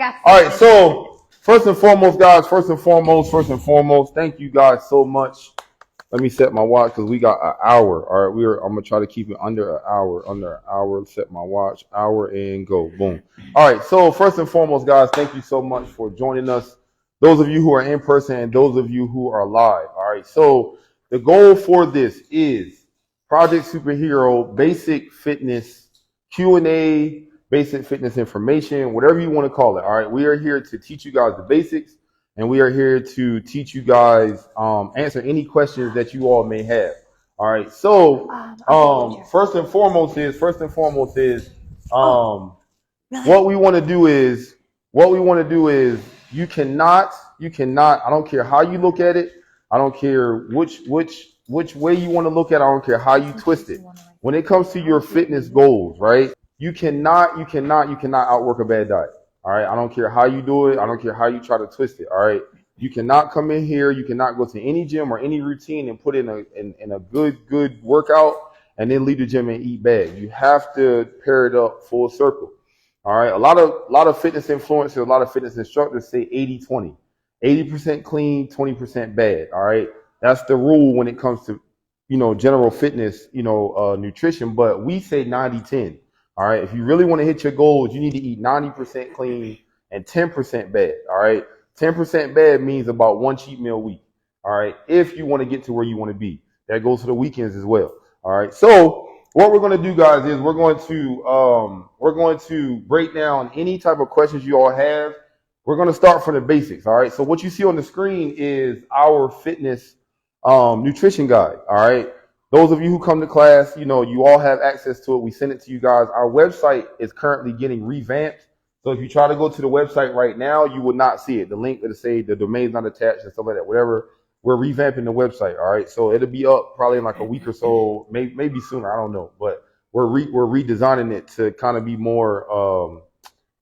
All right, so first and foremost, guys, first and foremost, thank you guys so much. Let me set my watch because we got an hour. All right, I'm gonna try to keep it under an hour. Set my watch, hour and go. Boom. All right, so first and foremost, guys, thank you so much for joining us. Those of you who are in person and those of you who are live. All right, so the goal for this is Project Superhero Basic Fitness Q&A, basic fitness information, whatever you want to call it. All right, we are here to teach you guys the basics. And we are here to teach you guys, answer any questions that you all may have. All right. So, first and foremost is, what we want to do is, you cannot, I don't care how you look at it. I don't care which way you want to look at it. I don't care how you twist it. When it comes to your fitness goals, right? You cannot outwork a bad diet. All right. I don't care how you do it. I don't care how you try to twist it. All right. You cannot come in here. You cannot go to any gym or any routine and put in a good workout and then leave the gym and eat bad. You have to pair it up full circle. All right. A lot of fitness influencers, a lot of fitness instructors say 80-20, 80% clean, 20% bad. All right. That's the rule when it comes to, general fitness, nutrition, but we say 90-10. All right. If you really want to hit your goals, you need to eat 90% clean and 10% bad. All right. 10% bad means about one cheat meal a week. All right. If you want to get to where you want to be, that goes for the weekends as well. All right. So what we're going to do, guys, is we're going to break down any type of questions you all have. We're going to start from the basics. All right. So what you see on the screen is our fitness nutrition guide. All right. Those of you who come to class, you all have access to it. We send it to you guys. Our website is currently getting revamped. So if you try to go to the website right now, you will not see it. The link will say the domain's not attached and stuff like that, whatever. We're revamping the website. All right. So it'll be up probably in like a week or so, maybe sooner. I don't know. But we're redesigning it to kind of be more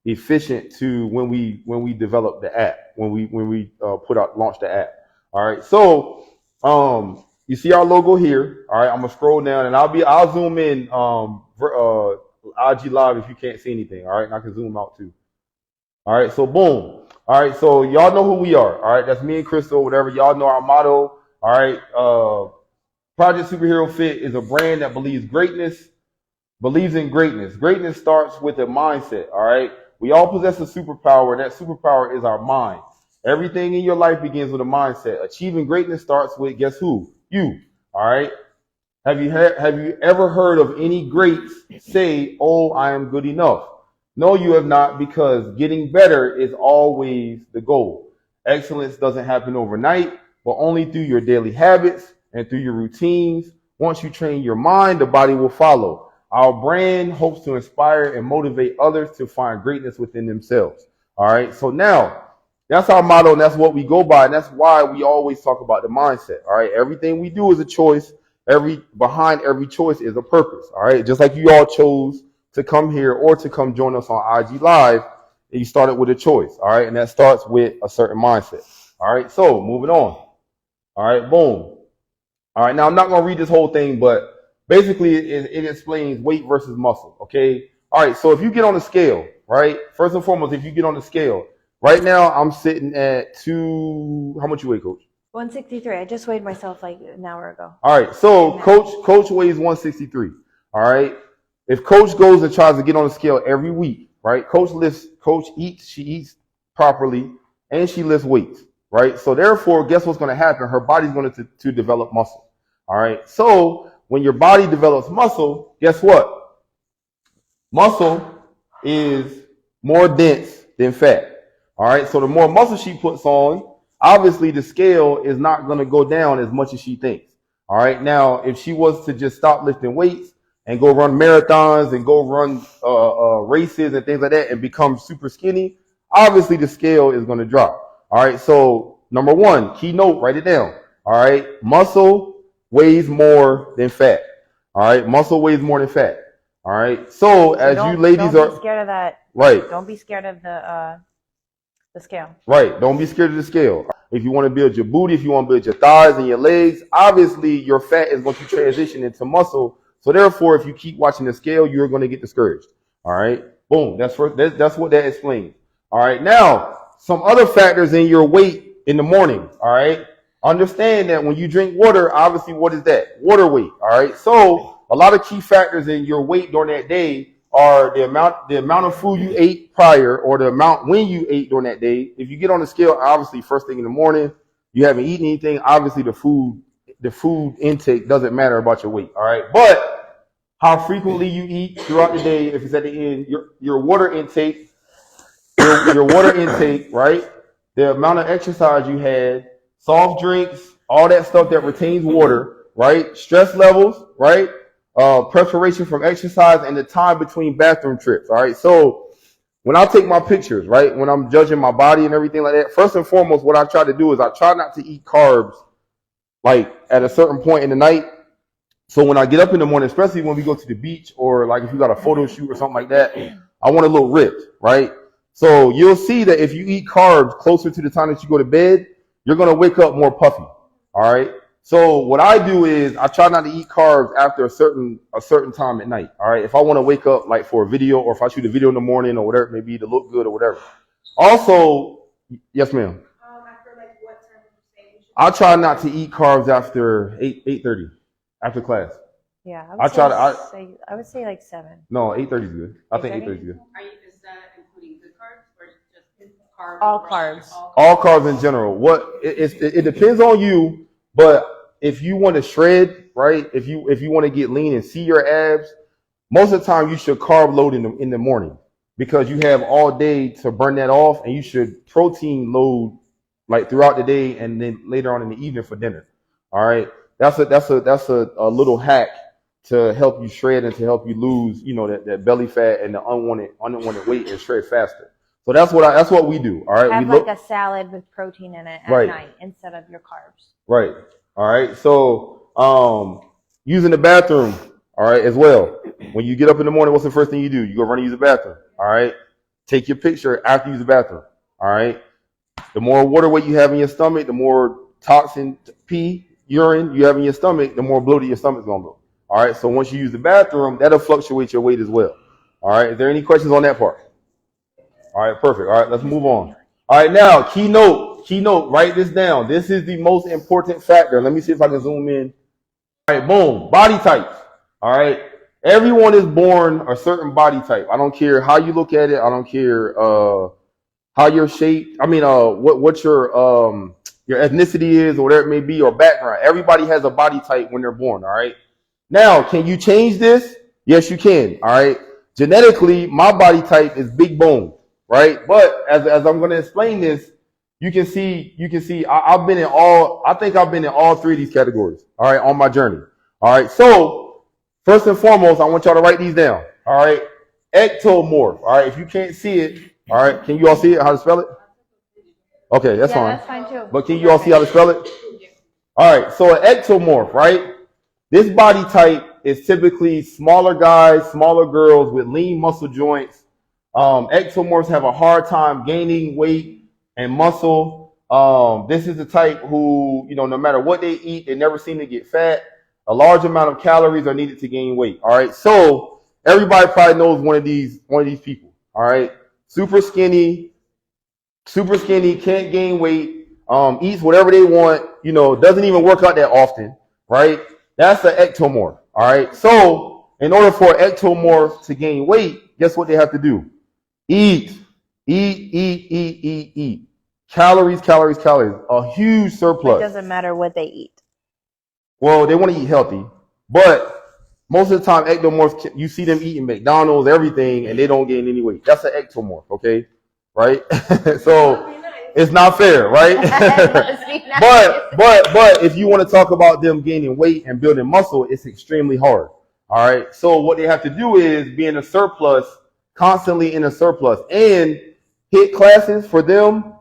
efficient to when we develop the app, when we launch the app. All right. So you see our logo here. All right, I'm gonna scroll down and I'll zoom in IG Live if you can't see anything. All right, and I can zoom out too. All right, so boom. All right, so y'all know who we are. All right, that's me and Crystal, whatever. Y'all know our motto. All right, Project Superhero Fit is a brand that believes in greatness. Greatness starts with a mindset. All right, we all possess a superpower, and that superpower is our mind. Everything in your life begins with a mindset. Achieving greatness starts with, guess who? You. All right. Have you ever heard of any greats say, "Oh, I am good enough"? No, you have not, because getting better is always the goal. Excellence doesn't happen overnight, but only through your daily habits and through your routines. Once you train your mind, the body will follow. Our brand hopes to inspire and motivate others to find greatness within themselves. All right. So now, that's our motto, and that's what we go by, and that's why we always talk about the mindset. All right, everything we do is a choice. Behind every choice is a purpose. All right, just like you all chose to come here or to come join us on IG Live, and you started with a choice. All right, and that starts with a certain mindset. All right, so moving on. All right, boom. All right, now I'm not going to read this whole thing, but basically it explains weight versus muscle. Okay. All right, so if you get on the scale, right? First and foremost, if you get on the scale. Right now, I'm sitting at how much you weigh, Coach? 163. I just weighed myself like an hour ago. All right. So Coach weighs 163. All right. If Coach goes and tries to get on the scale every week, right? Coach eats, she eats properly, and she lifts weights, right? So therefore, guess what's going to happen? Her body's going to develop muscle. All right. So when your body develops muscle, guess what? Muscle is more dense than fat. All right, so the more muscle she puts on, obviously the scale is not going to go down as much as she thinks. All right, now if she was to just stop lifting weights and go run marathons and go run races and things like that and become super skinny, obviously the scale is going to drop. All right, so number one, key note, write it down. All right, muscle weighs more than fat. All right, muscle weighs more than fat. All right, so as you ladies don't be scared of that. Right. Don't be scared of the scale. Right. Don't be scared of the scale. If you want to build your booty, if you want to build your thighs and your legs, obviously your fat is going to transition into muscle. So therefore, if you keep watching the scale, you're going to get discouraged. All right. Boom. That's what that explains. All right. Now, some other factors in your weight in the morning. All right. Understand that when you drink water, obviously, what is that? Water weight. All right. So a lot of key factors in your weight during that day are the amount of food you ate prior, or the amount when you ate during that day. If you get on the scale, obviously, first thing in the morning, you haven't eaten anything. Obviously, the food intake doesn't matter about your weight. All right. But how frequently you eat throughout the day, if it's at the end, your water intake, your water intake, right? The amount of exercise you had, soft drinks, all that stuff that retains water, right? Stress levels, right? Preparation from exercise, and the time between bathroom trips. All right. So when I take my pictures, right, when I'm judging my body and everything like that, first and foremost, what I try to do is I try not to eat carbs like at a certain point in the night. So when I get up in the morning, especially when we go to the beach, or like if you got a photo shoot or something like that, I want a little ripped, right? So you'll see that if you eat carbs closer to the time that you go to bed, you're going to wake up more puffy. All right. So what I do is I try not to eat carbs after a certain time at night. All right. If I want to wake up like for a video, or if I shoot a video in the morning or whatever it may be to look good or whatever. Also, yes, ma'am. After like what time would you say you should? I try not to eat carbs after 8:30 after class. Yeah, I would say like 7. No, 8:30 is good. I think 8:30 is 8:30? good. Is that including good carbs or just carbs? All carbs. All carbs in general. It depends on you, but if you want to shred, right? If you want to get lean and see your abs, most of the time you should carb load in the morning, because you have all day to burn that off, and you should protein load like throughout the day, and then later on in the evening for dinner. All right. That's a little hack to help you shred and to help you lose, that belly fat and the unwanted weight, and shred faster. So that's what we do. All right. Have like a salad with protein in it at night instead of your carbs. Right. All right. So using the bathroom, all right, as well. When you get up in the morning, what's the first thing you do? You go run and use the bathroom. All right. Take your picture after you use the bathroom. All right. The more water weight you have in your stomach, the more toxin, urine you have in your stomach, the more bloated your stomach's gonna go. All right. So once you use the bathroom, that'll fluctuate your weight as well. All right. Is there any questions on that part? All right. Perfect. All right. Let's move on. All right. Now, keynote. Write this down. This is the most important factor. Let me see if I can zoom in. All right. Boom. Body types. All right. Everyone is born a certain body type. I don't care how you look at it. I don't care how you're shaped. I mean, what your ethnicity is, or whatever it may be, or background. Everybody has a body type when they're born. All right. Now, can you change this? Yes, you can. All right. Genetically, my body type is big bone. Right. But as I'm going to explain this, you can see. I've been in all. I think I've been in all 3 of these categories. All right, on my journey. All right. So first and foremost, I want y'all to write these down. All right. Ectomorph. All right. If you can't see it, all right. Can you all see it? How to spell it? Okay, that's fine. That's fine too. But can you all see how to spell it? All right. So an ectomorph, right? This body type is typically smaller guys, smaller girls with lean muscle joints. Ectomorphs have a hard time gaining weight and muscle. This is the type who, no matter what they eat, they never seem to get fat. A large amount of calories are needed to gain weight. All right. So everybody probably knows one of these people. All right. Super skinny, can't gain weight, eats whatever they want, doesn't even work out that often. Right. That's an ectomorph. All right. So in order for an ectomorph to gain weight, guess what they have to do? Eat. Calories. A huge surplus. It doesn't matter what they eat. Well, they want to eat healthy, but most of the time, ectomorphs, you see them eating McDonald's, everything, and they don't gain any weight. That's an ectomorph, okay? Right? So it's not fair, right? but if you want to talk about them gaining weight and building muscle, it's extremely hard. All right. So what they have to do is be in a surplus, constantly in a surplus, and HIIT classes for them.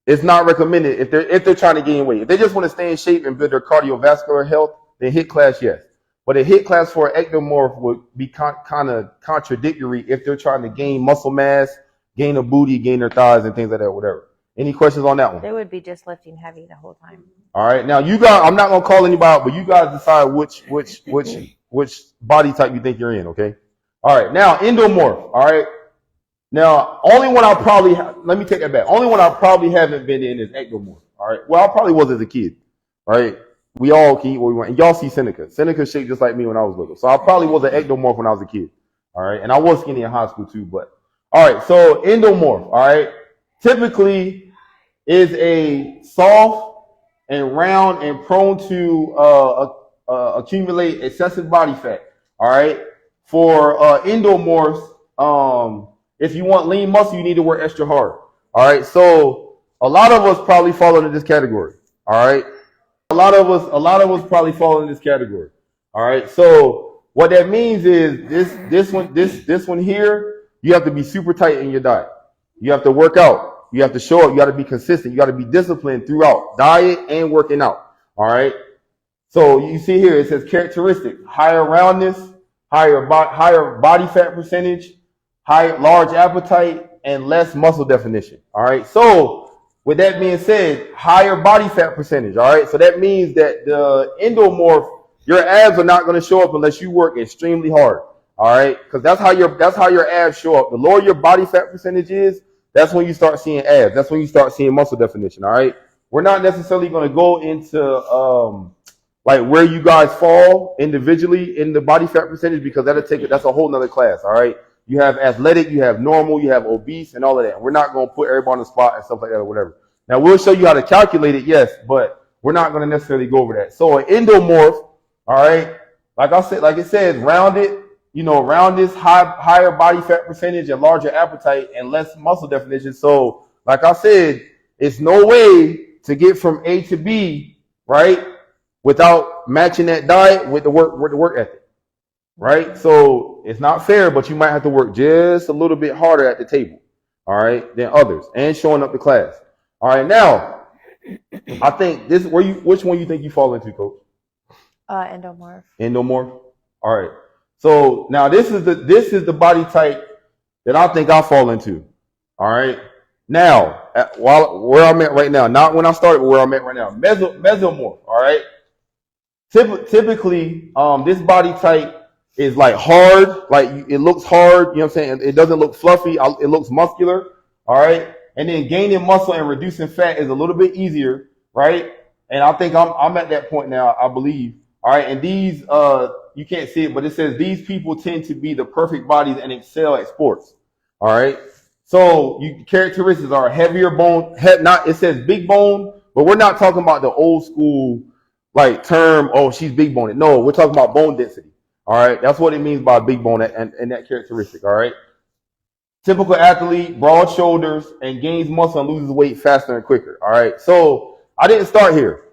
It's not recommended if they're trying to gain weight. If they just want to stay in shape and build their cardiovascular health, then HIIT class, yes. But a HIIT class for an ectomorph would be kind of contradictory if they're trying to gain muscle mass, gain a booty, gain their thighs, and things like that, whatever. Any questions on that one? They would be just lifting heavy the whole time. All right. Now you guys, I'm not gonna call anybody out, but you guys decide which body type you think you're in. Okay. All right. Now endomorph. All right. Now, only one I probably let me take that back. Only one I probably haven't been in is ectomorph. All right. Well, I probably was as a kid. Right. We all can eat what we want. And y'all see Seneca. Seneca shaped just like me when I was little. So I probably was an ectomorph when I was a kid. All right. And I was skinny in high school too. But all right. So endomorph. All right. Typically is a soft and round and prone to accumulate excessive body fat. All right. For endomorphs, if you want lean muscle, you need to work extra hard. All right. So a lot of us probably fall into this category. All right. A lot of us probably fall in this category. All right. So what that means is this one here, you have to be super tight in your diet. You have to work out. You have to show up. You got to be consistent. You got to be disciplined throughout diet and working out. All right. So you see here, it says characteristic: higher roundness, higher body fat percentage, large appetite, and less muscle definition. All right. So with that being said, higher body fat percentage. All right. So that means that the endomorph, your abs are not going to show up unless you work extremely hard. All right. Because that's how your abs show up. The lower your body fat percentage is, that's when you start seeing abs. That's when you start seeing muscle definition. All right. We're not necessarily going to go into like where you guys fall individually in the body fat percentage, because that's a whole nother class. All right. You have athletic, you have normal, you have obese, and all of that. We're not going to put everybody on the spot and stuff like that or whatever. Now we'll show you how to calculate it, yes, but we're not going to necessarily go over that. So an endomorph, all right, like it says, rounded, roundness, higher body fat percentage and larger appetite and less muscle definition. So like I said, it's no way to get from A to B, right, without matching that diet with the work ethic. Right? So it's not fair, but you might have to work just a little bit harder at the table, all right, than others, and showing up to class. All right, now I think which one you think you fall into, Coach? Endomorph. Endomorph? All right. So now this is the body type that I think I fall into. All right. Now, where I'm at right now, not when I started, but where I'm at right now. Mesomorph, all right. Typically, this body type is like hard, like it looks hard, you know what I'm saying? It doesn't look fluffy, it looks muscular, all right? And then gaining muscle and reducing fat is a little bit easier, right? And I think I'm at that point now, I believe. All right, and these you can't see it, but it says these people tend to be the perfect bodies and excel at sports. All right. So characteristics are heavier bone, it says big bone, but we're not talking about the old school like term, oh, she's big boned. No, we're talking about bone density. All right, that's what it means by big bone and that characteristic. All right, typical athlete, broad shoulders, and gains muscle and loses weight faster and quicker. All right, so I didn't start here.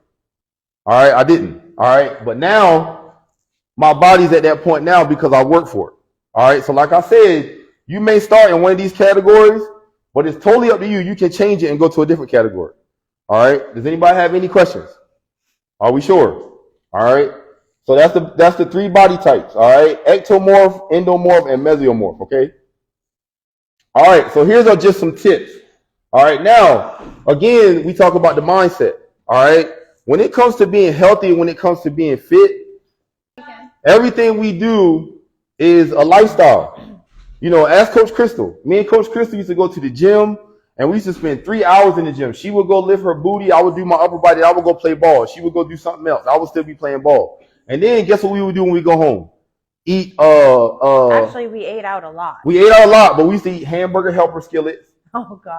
All right, I didn't. All right, but now my body's at that point now because I work for it. All right, so like I said, you may start in one of these categories, but it's totally up to you. You can change it and go to a different category. All right, does anybody have any questions? Are we sure? All right. So that's the three body types, all right? Ectomorph, endomorph, and mesomorph, okay? All right, so here's just some tips. All right, now, again, we talk about the mindset, all right? When it comes to being healthy, when it comes to being fit, everything we do is a lifestyle. Ask Coach Crystal. Me and Coach Crystal used to go to the gym, and we used to spend 3 hours in the gym. She would go lift her booty. I would do my upper body. I would go play ball. She would go do something else. I would still be playing ball. And then guess what we would do when we go home? Eat. Actually, we ate out a lot. We ate out a lot, but we used to eat hamburger helper skillets,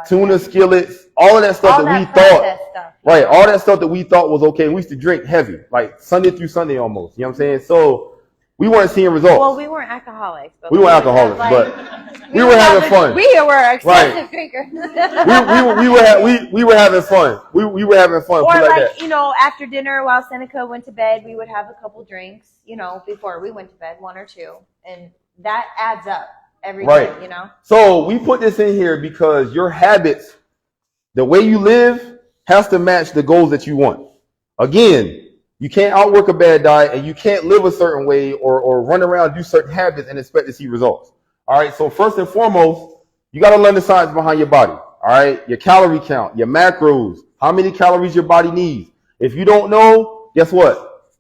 tuna skillets, all of that stuff that we thought. Stuff. Right, all that stuff that we thought was okay. We used to drink heavy, like Sunday through Sunday almost. You know what I'm saying? So we weren't seeing results. Well, we weren't alcoholics. But we weren't alcoholics, but we were having fun. We were excessive drinkers. we were having fun. We were having fun. Or like after dinner while Seneca went to bed, we would have a couple drinks, before we went to bed, 1 or 2. And that adds up every day, So we put this in here because your habits, the way you live, has to match the goals that you want. Again, you can't outwork a bad diet, and you can't live a certain way or run around, do certain habits and expect to see results. All right, so first and foremost, you got to learn the science behind your body. All right, your calorie count, your macros, how many calories your body needs. If you don't know, guess what?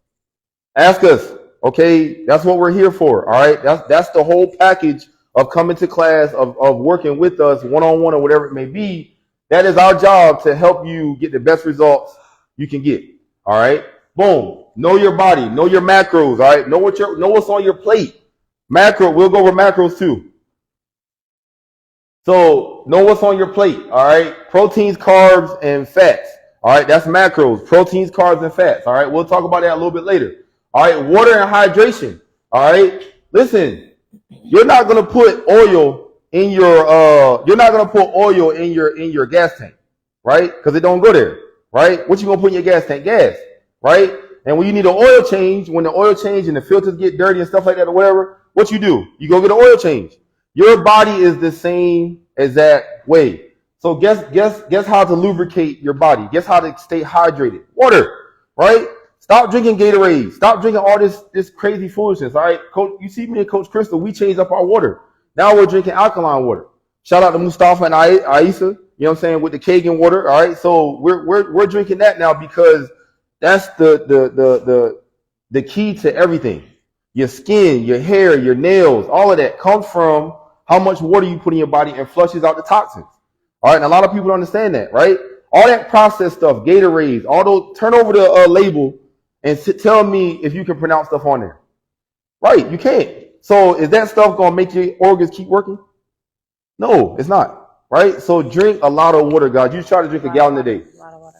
Ask us. Okay, that's what we're here for. All right, that's the whole package of coming to class, of working with us one-on-one or whatever it may be. That is our job to help you get the best results you can get. All right. Boom. Know your body. Know your macros. All right. Know what's on your plate. Macro. We'll go over macros too. So know what's on your plate. All right. Proteins, carbs, and fats. All right. That's macros. Proteins, carbs, and fats. All right. We'll talk about that a little bit later. All right. Water and hydration. All right. Listen, you're not gonna put oil in your gas tank, right? Because it don't go there, right? What you gonna put in your gas tank? Gas, right? And when you need an oil change, when the oil change and the filters get dirty and stuff like that or whatever, what you do? You go get an oil change. Your body is the same exact way. So guess how to lubricate your body. Guess how to stay hydrated. Water, right? Stop drinking Gatorade. Stop drinking all this crazy foolishness. All right, Coach, you see me and Coach Crystal, we changed up our water. Now we're drinking alkaline water. Shout out to Mustafa and Aisa, you know what I'm saying, with the Kagan water. All right, so we're drinking that now because that's the key to everything. Your skin, your hair, your nails, all of that comes from how much water you put in your body and flushes out the toxins. All right, and a lot of people don't understand that, right? All that processed stuff, Gatorades, all those, turn over the label and tell me if you can pronounce stuff on there. Right, you can't. So is that stuff going to make your organs keep working? No, it's not. Right? So drink a lot of water, guys. You try to drink a gallon a day.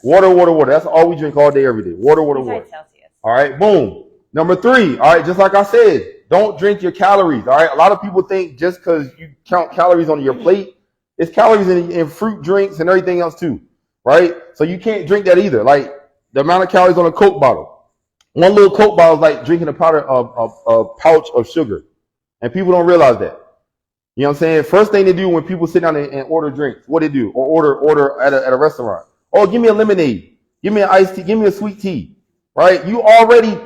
Water. That's all we drink all day, every day. Water. All right, boom. Number 3, all right, just like I said, don't drink your calories. All right, a lot of people think just because you count calories on your plate, it's calories in fruit drinks and everything else too. Right? So you can't drink that either. Like the amount of calories on a Coke bottle. One little Coke bottle is like drinking a pouch of sugar. And people don't realize that. You know what I'm saying? First thing they do when people sit down and order drinks, what they do? Or order at a restaurant. Oh, give me a lemonade. Give me an iced tea. Give me a sweet tea. Right? You already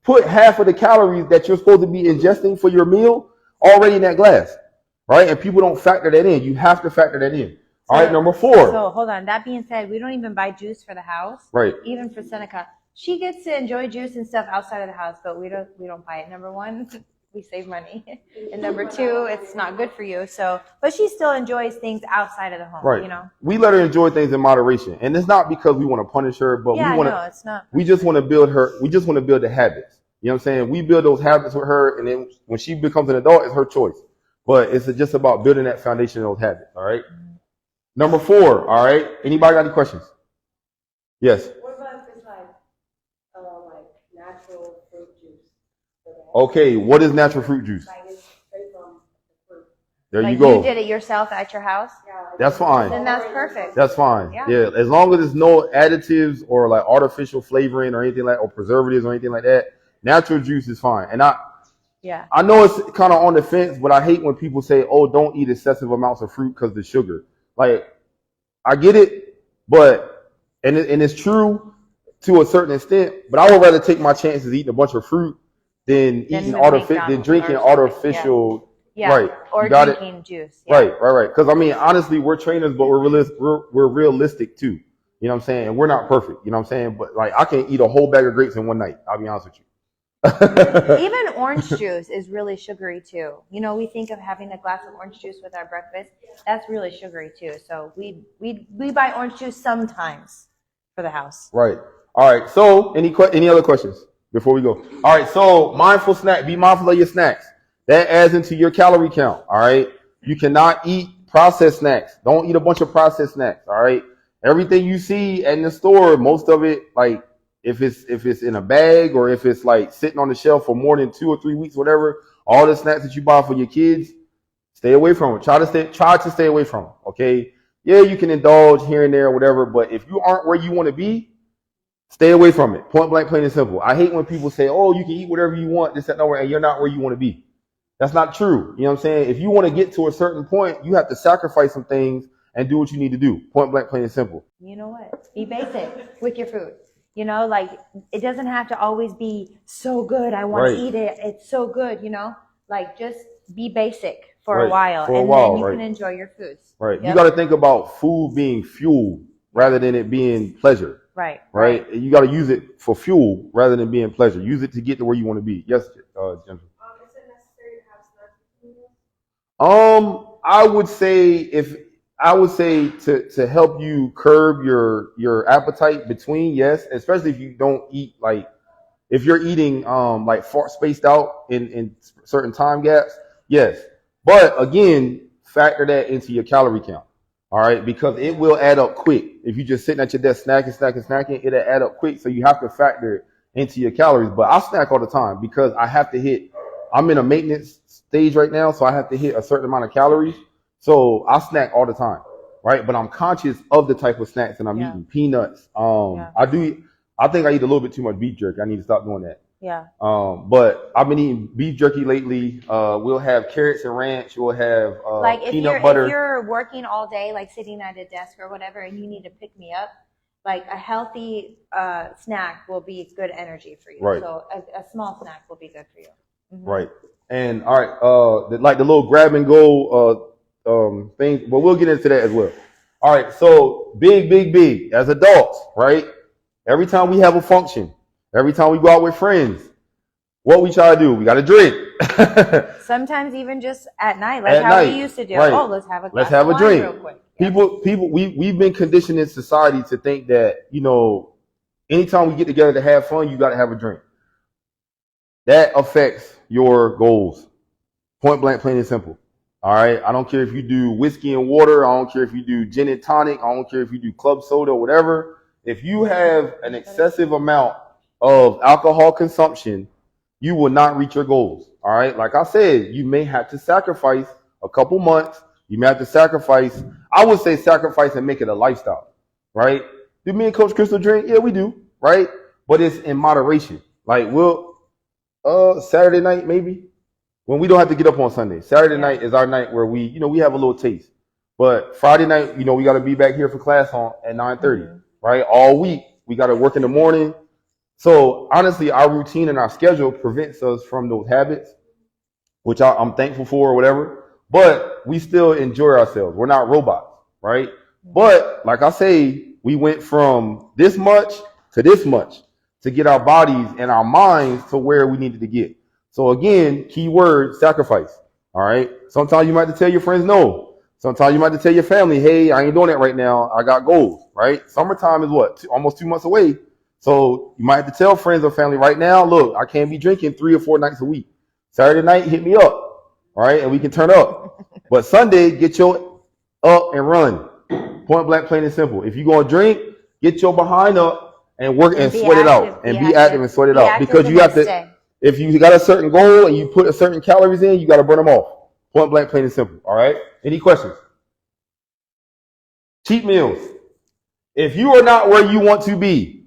put half of the calories that you're supposed to be ingesting for your meal already in that glass. Right? And people don't factor that in. You have to factor that in. All right, number 4. So hold on. That being said, we don't even buy juice for the house. Right. Even for Seneca. She gets to enjoy juice and stuff outside of the house, but we don't buy it. Number 1, we save money, and number 2, it's not good for you. So, but she still enjoys things outside of the home. Right. You know, we let her enjoy things in moderation, and it's not because we want to punish her, but yeah, we want to. No, it's not. We just want to build her. We just want to build the habits. You know what I'm saying? We build those habits with her, and then when she becomes an adult, it's her choice. But it's just about building that foundation of those habits. All right. Mm-hmm. Number 4. All right. Anybody got any questions? Yes. Natural fruit juice. Okay, what is natural fruit juice? There like you go. You did it yourself at your house? That's fine. Then that's perfect. That's fine. Yeah. As long as there's no additives or like artificial flavoring or anything like, or preservatives or anything like that, natural juice is fine. And I know it's kind of on the fence, but I hate when people say, "Oh, don't eat excessive amounts of fruit because of the sugar." Like, I get it, but and it's true to a certain extent, but I would rather take my chances eating a bunch of fruit than drinking artificial. Yeah. Right. Or drinking juice. Yeah. Right. Because I mean, honestly, we're trainers, but we're realistic too. You know what I'm saying? And we're not perfect. You know what I'm saying? But like, I can eat a whole bag of grapes in one night. I'll be honest with you. Even orange juice is really sugary too. You know, we think of having a glass of orange juice with our breakfast. That's really sugary too. So we buy orange juice sometimes for the house. Right. All right. So any other questions before we go? All right. So mindful snack. Be mindful of your snacks. That adds into your calorie count. All right. You cannot eat processed snacks. Don't eat a bunch of processed snacks. All right. Everything you see in the store, most of it, like if it's in a bag or if it's like sitting on the shelf for more than 2 or 3 weeks, whatever, all the snacks that you buy for your kids, stay away from it. Try to stay away from them. Okay. Yeah, you can indulge here and there, whatever, but if you aren't where you want to be, stay away from it. Point blank, plain and simple. I hate when people say, "Oh, you can eat whatever you want, this, that, nowhere," and you're not where you want to be. That's not true. You know what I'm saying? If you want to get to a certain point, you have to sacrifice some things and do what you need to do. Point blank, plain and simple. You know what? Be basic with your food. You know, like it doesn't have to always be so good. I want to eat it. It's so good, you know? Like just be basic for a while and then you can enjoy your foods. Right. Yep. You got to think about food being fuel rather than it being pleasure. Right. You got to use it for fuel rather than being pleasure. Use it to get to where you want to be. Yes, Jennifer. Is it necessary to have snacks between meals? I would say to help you curb your appetite between, yes, especially if you don't eat like if you're eating like far spaced out in certain time gaps, yes. But again, factor that into your calorie count. All right, because it will add up quick. If you're just sitting at your desk snacking, it'll add up quick. So you have to factor it into your calories. But I snack all the time because I have to hit. I'm in a maintenance stage right now, so I have to hit a certain amount of calories. So I snack all the time, right? But I'm conscious of the type of snacks that I'm eating. Peanuts. I do. I think I eat a little bit too much beef jerky. I need to stop doing that. Yeah. But I've been eating beef jerky lately. We'll have carrots and ranch. We'll have like if peanut butter. If you're working all day, like sitting at a desk or whatever, and you need to pick me up, like a healthy snack will be good energy for you. Right. So a small snack will be good for you. Mm-hmm. Right. And all right, like the little grab and go thing, but we'll get into that as well. All right. So big as adults, right? Every time we have a function, every time we go out with friends, what we try to do, we got to drink. Sometimes even just at night, like how we used to do. Right. Oh, let's have a glass of wine drink real quick. People, we've been conditioned in society to think that, anytime we get together to have fun, you got to have a drink. That affects your goals. Point blank, plain and simple. All right. I don't care if you do whiskey and water. I don't care if you do gin and tonic. I don't care if you do club soda or whatever. If you have an excessive amount of alcohol consumption, you will not reach your goals. All right. Like I said, you may have to sacrifice a couple months. You may have to sacrifice. I would say sacrifice and make it a lifestyle. Right. Do me and Coach Crystal drink? Yeah, we do. Right. But it's in moderation. Like we'll Saturday night maybe when we don't have to get up on Sunday. Saturday night is our night where we have a little taste. But Friday night, we got to be back here for class at 9:30. Mm-hmm. Right? All week, we got to work in the morning. So honestly, our routine and our schedule prevents us from those habits, which I'm thankful for or whatever. But we still enjoy ourselves. We're not robots, right? But like I say, we went from this much to this much to get our bodies and our minds to where we needed to get. So again, key word, sacrifice. All right. Sometimes you might have to tell your friends no. Sometimes you might have to tell your family, hey, I ain't doing that right now. I got goals, right? Summertime is almost 2 months away. So you might have to tell friends or family right now, look, I can't be drinking 3 or 4 nights a week. Saturday night, hit me up, all right? And we can turn up. But Sunday, get your up and run. Point blank, plain and simple. If you're going to drink, get your behind up and work and sweat it out. And be active and sweat it out. Because you have to, if you got a certain goal and you put a certain calories in, you got to burn them off. Point blank, plain and simple. All right. Any questions? Cheat meals. If you are not where you want to be,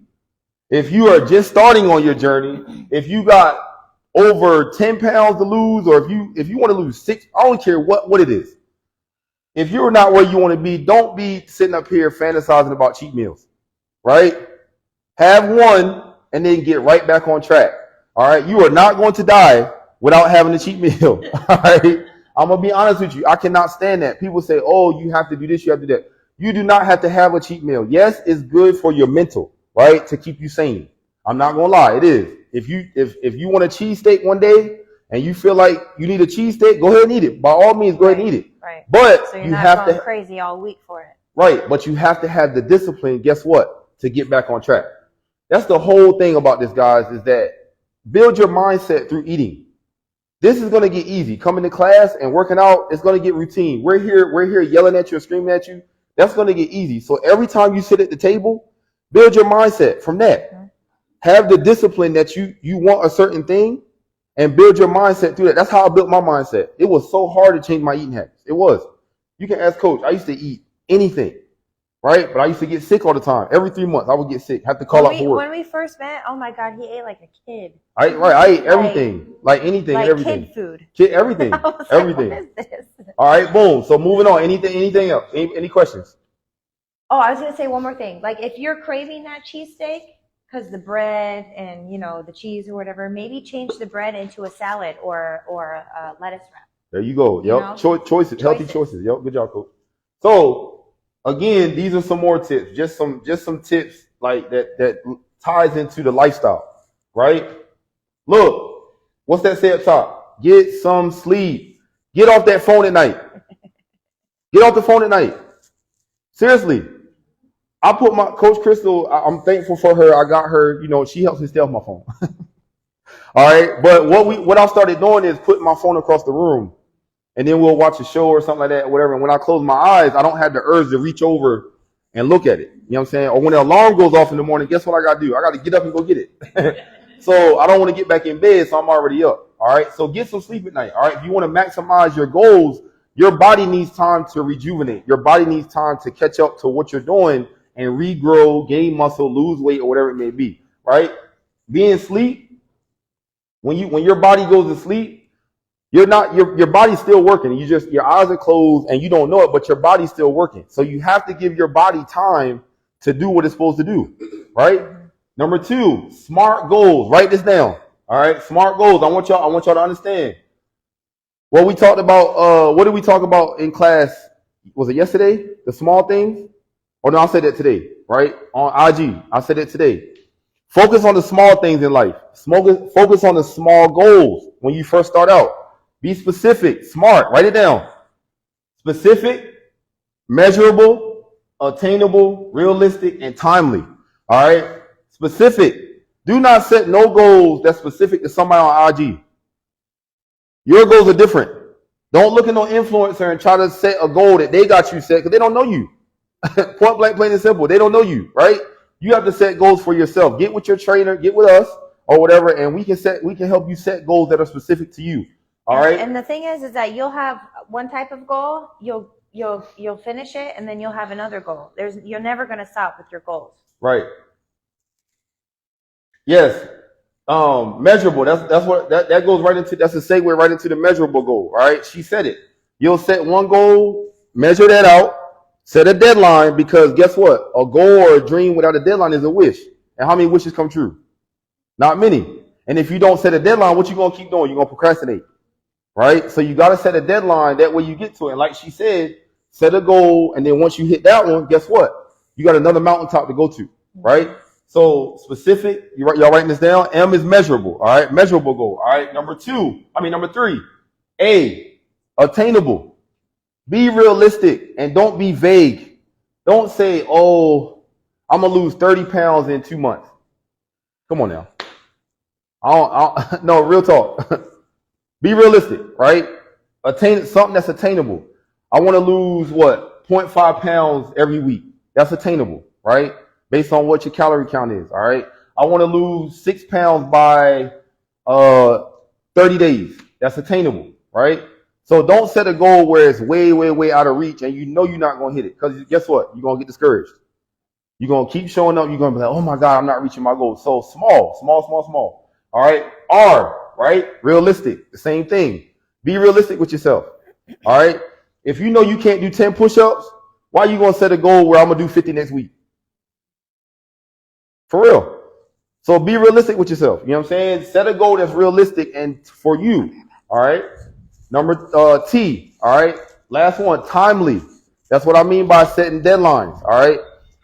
if you are just starting on your journey, if you got over 10 pounds to lose, or if you want to lose 6, I don't care what it is. If you're not where you want to be, don't be sitting up here fantasizing about cheat meals. Right? Have one and then get right back on track. All right. You are not going to die without having a cheat meal. All right. I'm going to be honest with you. I cannot stand that. People say, oh, you have to do this, you have to do that. You do not have to have a cheat meal. Yes, it's good for your mental, right? To keep you sane. I'm not going to lie. It is. If you want a cheesesteak one day and you feel like you need a cheesesteak, go ahead and eat it. By all means, go ahead and eat it. Right. But so you're not going crazy all week for it. Right. But you have to have the discipline, guess what? To get back on track. That's the whole thing about this, guys, is that build your mindset through eating. This is going to get easy. Coming to class and working out, it's going to get routine. We're here yelling at you and screaming at you. That's going to get easy. So every time you sit at the table, build your mindset from that. Mm-hmm. Have the discipline that you want a certain thing and build your mindset through that. That's how I built my mindset. It was so hard to change my eating habits. It was. You can ask Coach. I used to eat anything. Right? But I used to get sick all the time. Every 3 months, I would get sick. Have to call out for work. When we first met, oh my God, he ate like a kid. I ate everything. Like anything like and everything. Kid food. Everything. Everything. Like, what is this? All right, boom. So moving on. Anything else? Any questions? Oh, I was going to say one more thing. Like if you're craving that cheesesteak, because the bread and, the cheese or whatever, maybe change the bread into a salad or a lettuce wrap. There you go. Yep. Choices. Healthy choices. Yep. Good job, Coach. So, again, these are some more tips. Just some tips like that ties into the lifestyle, right? Look, what's that say up top? Get some sleep. Get off that phone at night. Get off the phone at night. Seriously. I put my Coach Crystal, I'm thankful for her. I got her, she helps me stay off my phone. All right. But what I started doing is putting my phone across the room, and then we'll watch a show or something like that, or whatever. And when I close my eyes, I don't have the urge to reach over and look at it. You know what I'm saying? Or when the alarm goes off in the morning, guess what I got to do? I got to get up and go get it. So I don't want to get back in bed, so I'm already up. All right. So get some sleep at night. All right. If you want to maximize your goals, your body needs time to rejuvenate. Your body needs time to catch up to what you're doing and regrow, gain muscle, lose weight, or whatever it may be. Right? Being sleep. When your body goes to sleep, your body's still working. Your eyes are closed and you don't know it, but your body's still working. So you have to give your body time to do what it's supposed to do, right? Number 2, smart goals. Write this down. All right, smart goals. I want y'all to understand. What we talked about. What did we talk about in class? Was it yesterday? The small things. Or no, I said that today, right? On IG, I said it today. Focus on the small things in life. Focus on the small goals when you first start out. Be specific, smart. Write it down. Specific, measurable, attainable, realistic, and timely. All right? Specific. Do not set no goals that's specific to somebody on IG. Your goals are different. Don't look at no influencer and try to set a goal that they got you set because they don't know you. Point blank, plain and simple. They don't know you, right? You have to set goals for yourself. Get with your trainer, get with us or whatever, and we can help you set goals that are specific to you. All right. And the thing is that you'll have one type of goal, you'll finish it, and then you'll have another goal. You're never going to stop with your goals. Right. Yes. Measurable. That's what that goes right into. That's a segue right into the measurable goal. All right. She said it. You'll set one goal, measure that out. Set a deadline, because guess what? A goal or a dream without a deadline is a wish. And how many wishes come true? Not many. And if you don't set a deadline, what you going to keep doing? You're going to procrastinate. Right? So you got to set a deadline. That way you get to it. And like she said, set a goal. And then once you hit that one, guess what? You got another mountaintop to go to. Right? So specific. Y'all writing this down? M is measurable. All right? Measurable goal. All right? Number 3. A, attainable. Be realistic and don't be vague. Don't say, oh, I'm going to lose 30 pounds in 2 months. Come on now. No, real talk. Be realistic, right? Attain something that's attainable. I want to lose 0.5 pounds every week. That's attainable, right? Based on what your calorie count is, all right? I want to lose 6 pounds by 30 days. That's attainable, right? So don't set a goal where it's way, way, way out of reach and you know you're not going to hit it. Because guess what? You're going to get discouraged. You're going to keep showing up. You're going to be like, oh my God, I'm not reaching my goal. So small. All right. R, right? Realistic. The same thing. Be realistic with yourself. All right. If you know you can't do 10 push-ups, why are you going to set a goal where I'm going to do 50 next week? For real. So be realistic with yourself. You know what I'm saying? Set a goal that's realistic and for you. All right. Number T, all right? Last one, timely. That's what I mean by setting deadlines, all right?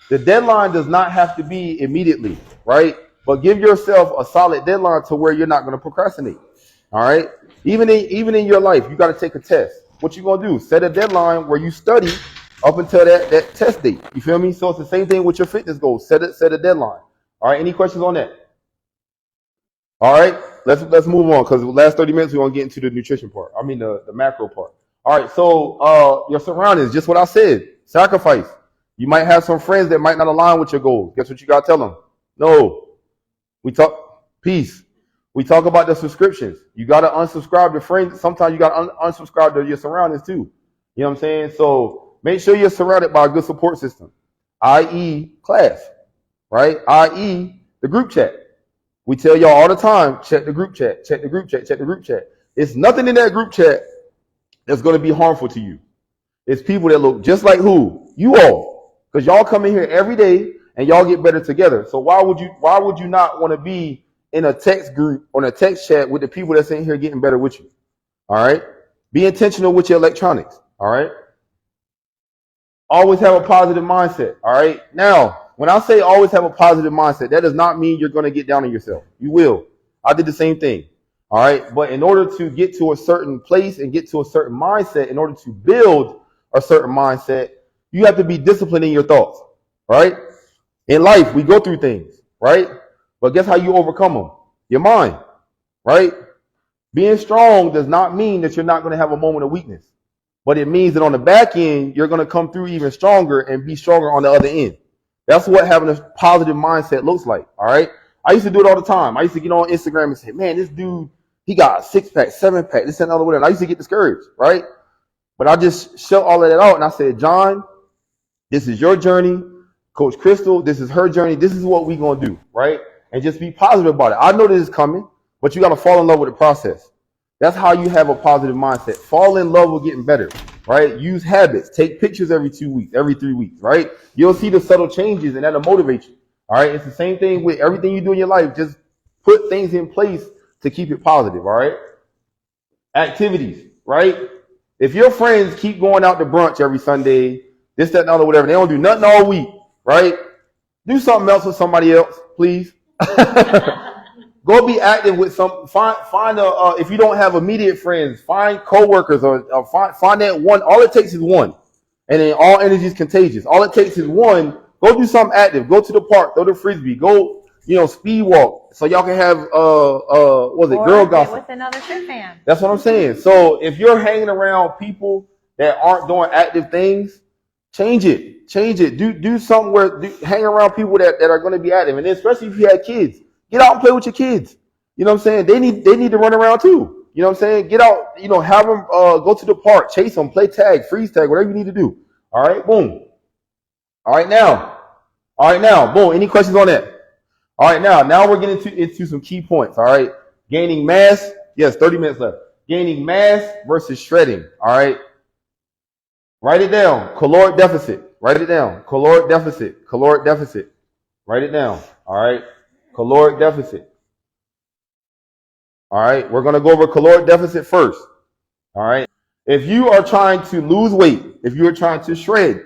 The deadline does not have to be immediately, right? But give yourself a solid deadline to where you're not going to procrastinate, all right? Even in your life, you got to take a test. What you going to do? Set a deadline where you study up until that test date. You feel me? So it's the same thing with your fitness goals. Set a deadline. All right, any questions on that? All right, let's move on because the last 30 minutes we're gonna get into the nutrition part. I mean the macro part. All right, so your surroundings, just what I said. Sacrifice. You might have some friends that might not align with your goals. Guess what you gotta tell them? No. We talk peace. We talk about the subscriptions. You gotta unsubscribe to friends. Sometimes you gotta unsubscribe to your surroundings too. You know what I'm saying? So make sure you're surrounded by a good support system, i.e. class, right? I.e. the group chat. We tell y'all all the time, check the group chat, check the group chat, check the group chat. It's nothing in that group chat that's going to be harmful to you. It's people that look just like who? You all. Because y'all come in here every day and y'all get better together. So why would you not want to be in a text group, on a text chat with the people that's in here getting better with you? All right? Be intentional with your electronics. All right? Always have a positive mindset. All right? Now, when I say always have a positive mindset, that does not mean you're going to get down on yourself. You will. I did the same thing. All right. But in order to get to a certain place and get to a certain mindset, in order to build a certain mindset, you have to be disciplined in your thoughts. Right? In life, we go through things, right? But guess how you overcome them? Your mind, right? Being strong does not mean that you're not going to have a moment of weakness. But it means that on the back end, you're going to come through even stronger and be stronger on the other end. That's what having a positive mindset looks like, all right? I used to do it all the time. I used to get on Instagram and say, man, this dude, he got a 6-pack, 7-pack, this and other whatever. I used to get discouraged, right? But I just shut all of that out and I said, John, this is your journey. Coach Crystal, this is her journey. This is what we're going to do, right? And just be positive about it. I know this is coming, but you got to fall in love with the process. That's how you have a positive mindset. Fall in love with getting better, right? Use habits. Take pictures every 2 weeks, every 3 weeks, right? You'll see the subtle changes and that'll motivate you, all right? It's the same thing with everything you do in your life. Just put things in place to keep it positive, all right? Activities, right? If your friends keep going out to brunch every Sunday, this, that, and other, whatever, they don't do nothing all week, right? Do something else with somebody else, please. Go be active with some. Find a. If you don't have immediate friends, find coworkers or find that one. All it takes is one, and then all energy is contagious. All it takes is one. Go do something active. Go to the park. Throw the frisbee. Go, speed walk. So y'all can have girl gossip with another shirt fan. That's what I'm saying. So if you're hanging around people that aren't doing active things, change it. Do something where hang around people that are going to be active. And then especially if you have kids, get out and play with your kids. You know what I'm saying? They need to run around too. You know what I'm saying? Get out, have them go to the park, chase them, play tag, freeze tag, whatever you need to do. All right, boom. All right, now, boom. Any questions on that? All right, now we're getting into some key points. All right, gaining mass. Yes, 30 minutes left. Gaining mass versus shredding. All right. Write it down. Caloric deficit. Write it down. Caloric deficit. Caloric deficit. Write it down. All right. Caloric deficit. All right. We're going to go over caloric deficit first. All right. If you are trying to lose weight, if you are trying to shred,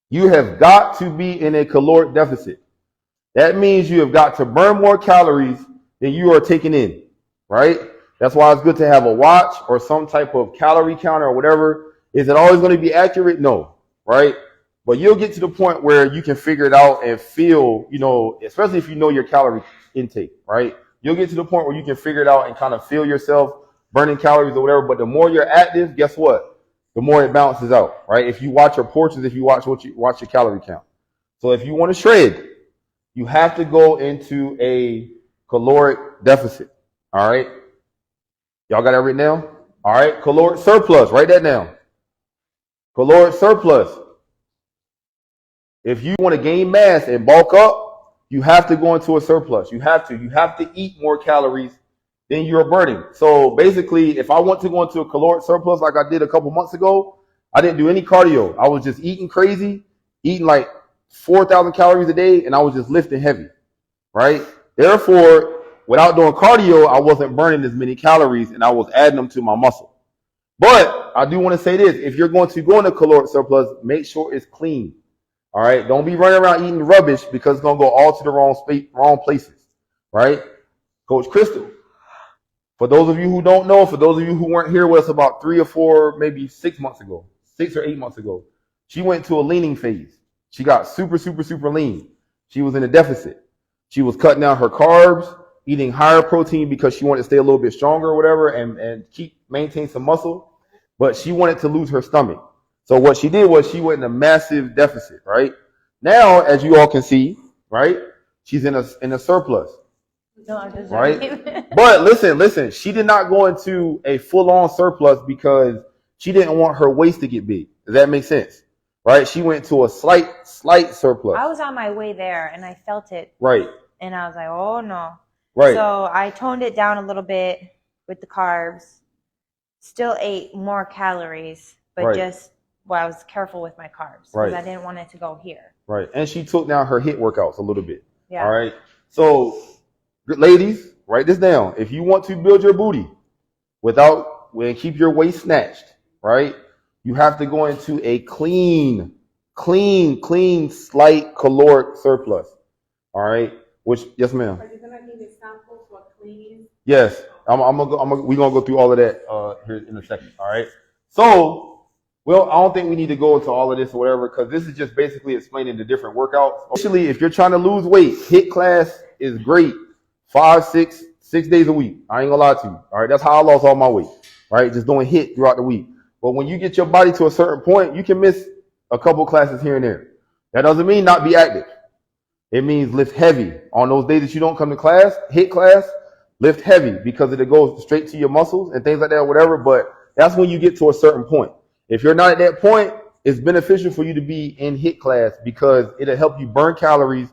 you have got to be in a caloric deficit. That means you have got to burn more calories than you are taking in. Right? That's why it's good to have a watch or some type of calorie counter or whatever. Is it always going to be accurate? No, right? But you'll get to the point where you can figure it out and feel, especially if you know your calorie intake, right? You'll get to the point where you can figure it out and kind of feel yourself burning calories or whatever. But the more you're active, guess what? The more it balances out, right? If you watch your portions, if you watch your calorie count. So if you want to shred, you have to go into a caloric deficit, all right? Y'all got that written down? All right, caloric surplus, write that down. Caloric surplus. If you want to gain mass and bulk up, you have to go into a surplus. You have to eat more calories than you're burning. So basically, if I want to go into a caloric surplus like I did a couple months ago, I didn't do any cardio. I was just eating crazy, eating like 4,000 calories a day, and I was just lifting heavy, right? Therefore, without doing cardio, I wasn't burning as many calories, and I was adding them to my muscle. But I do want to say this. If you're going to go into caloric surplus, make sure it's clean. All right? Don't be running around eating rubbish because it's going to go all to the wrong places. Right? Coach Crystal, for those of you who don't know, for those of you who weren't here with us about 3 or 4, maybe 6 months ago, 6 or 8 months ago, she went to a leaning phase. She got super, super, super lean. She was in a deficit. She was cutting down her carbs, eating higher protein because she wanted to stay a little bit stronger or whatever and maintain some muscle. But she wanted to lose her stomach. So what she did was she went in a massive deficit, right? Now, as you all can see, right, she's in a surplus. No, I'm just right? But listen, she did not go into a full-on surplus because she didn't want her waist to get big. Does that make sense? Right? She went to a slight surplus. I was on my way there and I felt it. Right. And I was like, oh no. Right. So I toned it down a little bit with the carbs. Still ate more calories, but I was careful with my carbs because I didn't want it to go here. Right. And she took down her HIIT workouts a little bit. Yeah. All right. So, ladies, write this down. If you want to build your booty and keep your waist snatched, right, you have to go into a clean, slight caloric surplus. All right. Which, yes, ma'am. Are you going to need a sample for cleaning? Yes. we're gonna go through all of that here in a second. All right. So, well, I don't think we need to go into all of this or whatever because this is just basically explaining the different workouts. Especially if you're trying to lose weight, HIIT class is great. 6 days a week. I ain't gonna lie to you. All right. That's how I lost all my weight. Right. Just doing HIIT throughout the week. But when you get your body to a certain point, you can miss a couple classes here and there. That doesn't mean not be active. It means lift heavy. On those days that you don't come to class, HIIT class, lift heavy because it goes straight to your muscles and things like that or whatever. But that's when you get to a certain point. If you're not at that point, it's beneficial for you to be in HIIT class because it'll help you burn calories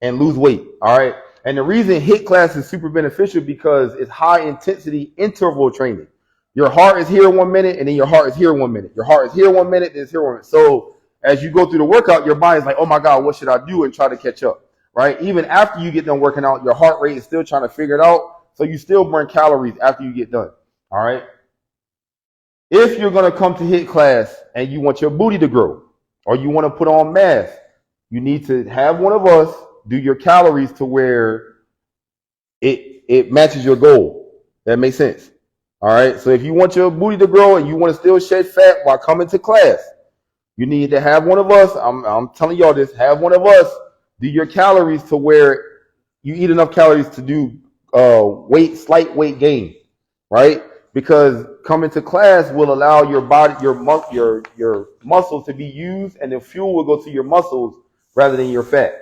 and lose weight. All right. And the reason HIIT class is super beneficial because it's high intensity interval training. Your heart is here 1 minute and then your heart is here 1 minute. Your heart is here 1 minute, then it's here 1 minute. So as you go through the workout, your body's like, oh my God, what should I do? And try to catch up, right? Even after you get done working out, your heart rate is still trying to figure it out. So you still burn calories after you get done, all right? If you're going to come to HIIT class and you want your booty to grow or you want to put on mass, you need to have one of us do your calories to where it matches your goal. That makes sense, all right? So if you want your booty to grow and you want to still shed fat while coming to class, you need to have one of us, I'm telling y'all this, have one of us do your calories to where you eat enough calories to do slight weight gain, right? Because coming to class will allow your body, your muscles to be used and the fuel will go to your muscles rather than your fat,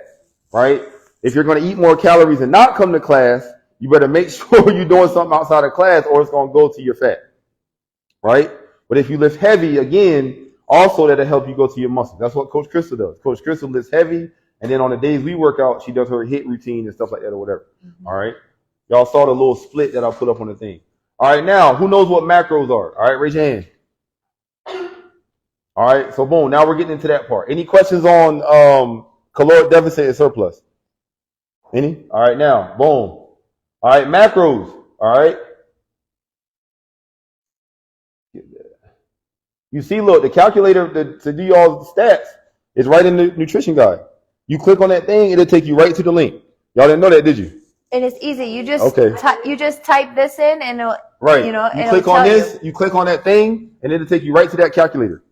right? If you're going to eat more calories and not come to class, you better make sure you're doing something outside of class or it's going to go to your fat, right? But if you lift heavy, again, also, that'll help you go to your muscles. That's what Coach Crystal does. Coach Crystal lifts heavy, and then on the days we work out, she does her HIIT routine and stuff like that or whatever. Mm-hmm. All right? Y'all saw the little split that I put up on the thing. All right, now, who knows what macros are? All right, raise your hand. All right, so boom, now we're getting into that part. Any questions on caloric deficit and surplus? Any? All right, now, boom. All right, macros. All right. You see, look, the calculator to do y'all stats is right in the nutrition guide. You click on that thing, it'll take you right to the link. Y'all didn't know that, did you? And it's easy. You just type this in, and it'll, right. You click on this, you click on that thing, and it'll take you right to that calculator.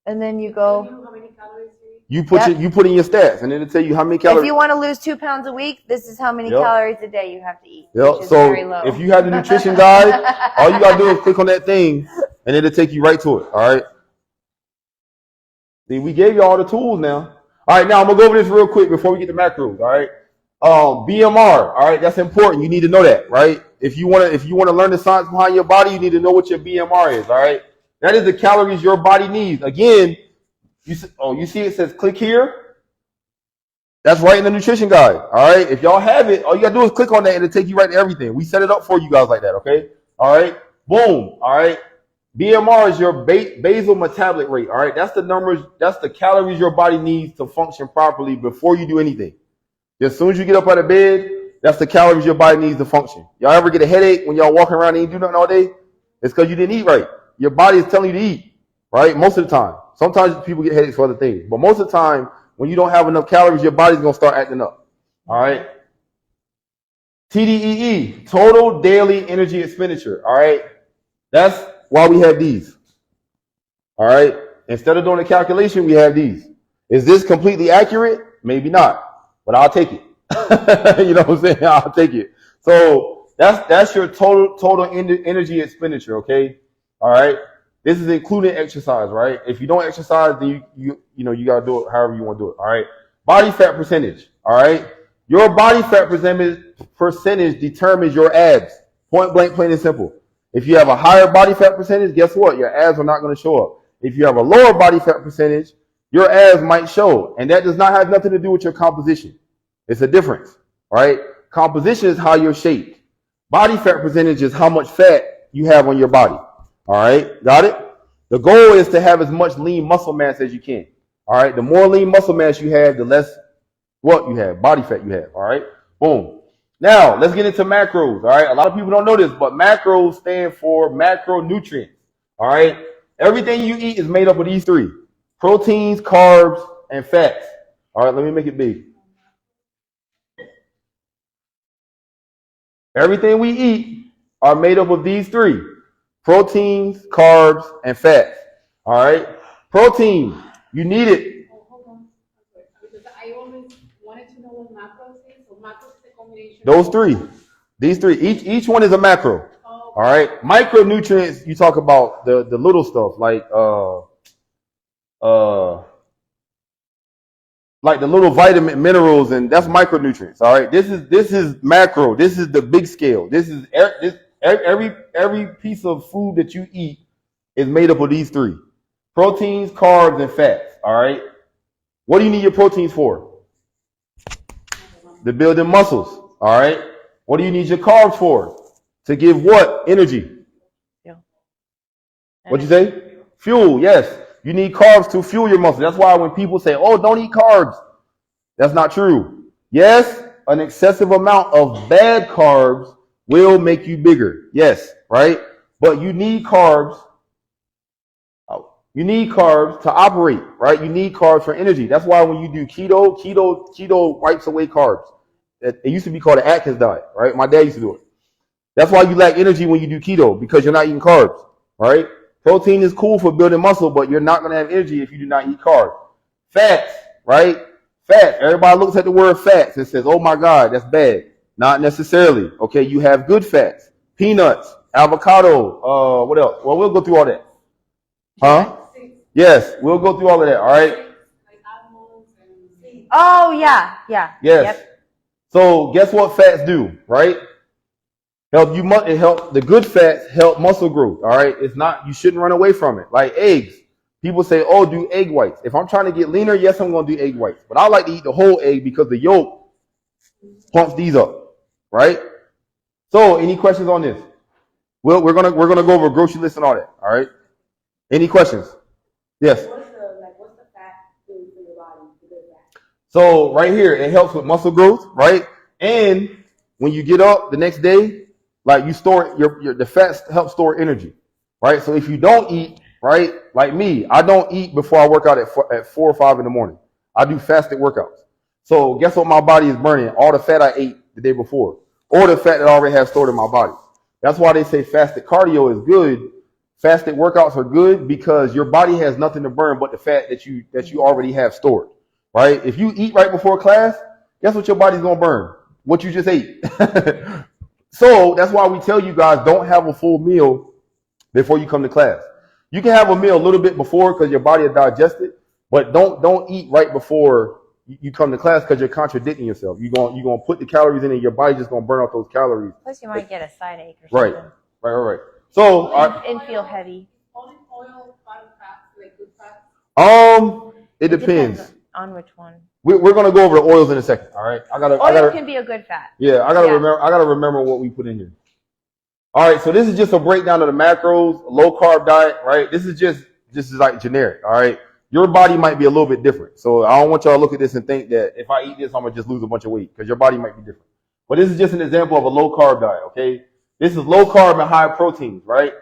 And then you go. How many calories you put in your stats, and it'll tell you how many calories. If you want to lose 2 pounds a week, this is how many calories a day you have to eat. Yep. So if you have the nutrition guide, all you gotta do is click on that thing, and it'll take you right to it. All right. See, we gave you all the tools now. All right, now I'm gonna go over this real quick before we get to macros. All right. BMR. All right, that's important. You need to know that, right? If you wanna learn the science behind your body, you need to know what your BMR is. All right. That is the calories your body needs. Again, you see it says click here. That's right in the nutrition guide. All right. If y'all have it, all you gotta do is click on that and it'll take you right to everything. We set it up for you guys like that. Okay. All right. Boom. All right. BMR is your basal metabolic rate. All right. That's the numbers. That's the calories your body needs to function properly before you do anything. As soon as you get up out of bed, that's the calories your body needs to function. Y'all ever get a headache when y'all walking around and you do nothing all day? It's because you didn't eat right. Your body is telling you to eat, right? Most of the time. Sometimes people get headaches for other things. But most of the time, when you don't have enough calories, your body's going to start acting up. All right? TDEE, total daily energy expenditure. All right? That's why we have these. All right? Instead of doing a calculation, we have these. Is this completely accurate? Maybe not. But I'll take it. You know what I'm saying? I'll take it. So that's your total energy expenditure, okay? All right? This is including exercise, right? If you don't exercise, then you got to do it however you want to do it, all right? Body fat percentage, all right? Your body fat percentage determines your abs. Point blank, plain and simple. If you have a higher body fat percentage, guess what? Your abs are not going to show up. If you have a lower body fat percentage, your abs might show. And that does not have nothing to do with your composition. It's a difference, all right? Composition is how you're shaped. Body fat percentage is how much fat you have on your body. All right, got it? The goal is to have as much lean muscle mass as you can. All right, the more lean muscle mass you have, the less what you have, body fat you have. All right, boom. Now, let's get into macros. All right, a lot of people don't know this, but macros stand for macronutrients. All right, everything you eat is made up of these three: proteins, carbs, and fats. All right, let me make it big. Everything we eat are made up of these three: proteins, carbs, and fats. All right? Protein, you need it. Oh, hold on. Because I always wanted to know what macros is. So macros is a combination. Those three. These three. Each one is a macro. Oh, All right? Micronutrients, you talk about the little stuff like the little vitamin minerals, and that's micronutrients. All right, this is macro. This is the big scale. This is every piece of food that you eat is made up of these three: proteins, carbs, and fats. All right, what do you need your proteins for? To build them muscles. All right, what do you need your carbs for? To give what? Energy. What'd you say? Fuel. Yes. You need carbs to fuel your muscle. That's why when people say, oh, don't eat carbs, that's not true. Yes, an excessive amount of bad carbs will make you bigger. Yes, right? But you need carbs. You need carbs to operate, right? You need carbs for energy. That's why when you do keto wipes away carbs. It used to be called the Atkins diet, right? My dad used to do it. That's why you lack energy when you do keto, because you're not eating carbs, right? Protein is cool for building muscle, but you're not going to have energy if you do not eat carbs. Fats, right? Fat. Everybody looks at the word fats and says, oh my God, that's bad. Not necessarily. Okay, you have good fats. Peanuts, avocado, what else? Well, we'll go through all that. Huh? Yes, we'll go through all of that, all right? Oh, yeah. Yes. Yep. So guess what fats do, right? It help the good fats help muscle growth. All right. It's not, you shouldn't run away from it. Like eggs. People say, oh, do egg whites. If I'm trying to get leaner, yes, I'm going to do egg whites. But I like to eat the whole egg because the yolk pumps these up. Right? So any questions on this? Well, we're gonna go over a grocery list and all that. All right. Any questions? Yes. What's the fat food for your body? So right here, it helps with muscle growth, right? And when you get up the next day, like you store the fats help store energy, right? So if you don't eat, right, like me, I don't eat before I work out at 4 or 5 in the morning. I do fasted workouts. So guess what my body is burning? All the fat I ate the day before, or the fat that I already have stored in my body. That's why they say fasted cardio is good. Fasted workouts are good because your body has nothing to burn but the fat that you already have stored, right? If you eat right before class, guess what your body's gonna burn? What you just ate. So that's why we tell you guys, don't have a full meal before you come to class. You can have a meal a little bit before because your body will digest it, but don't eat right before you come to class because you're contradicting yourself. You're gonna put the calories in and your body's just gonna burn off those calories. Plus you might get a side ache or something. Right. So and feel heavy. Olive oil, bottom fat, like good fat? It depends on which one. We're gonna go over the oils in a second. All right. Oil can be a good fat. Yeah, I gotta remember what we put in here. All right, so this is just a breakdown of the macros, low carb diet, right? This is like generic. All right. Your body might be a little bit different. So I don't want y'all to look at this and think that if I eat this, I'm gonna just lose a bunch of weight, because your body might be different. But this is just an example of a low carb diet, okay? This is low carb and high proteins, right?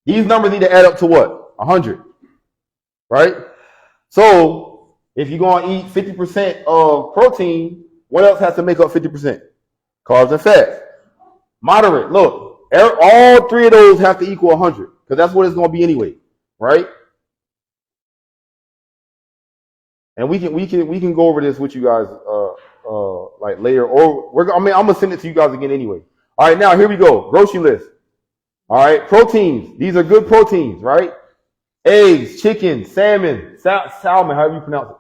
These numbers need to add up to what? 100, right? So if you're going to eat 50% of protein, what else has to make up 50%? Carbs and fats. Moderate. Look, all three of those have to equal 100, because that's what it's going to be anyway, right? And we can go over this with you guys like later, or I'm gonna send it to you guys again anyway. All right, now here we go. Grocery list. All right, proteins. These are good proteins, right? Eggs, chicken, salmon, however you pronounce it.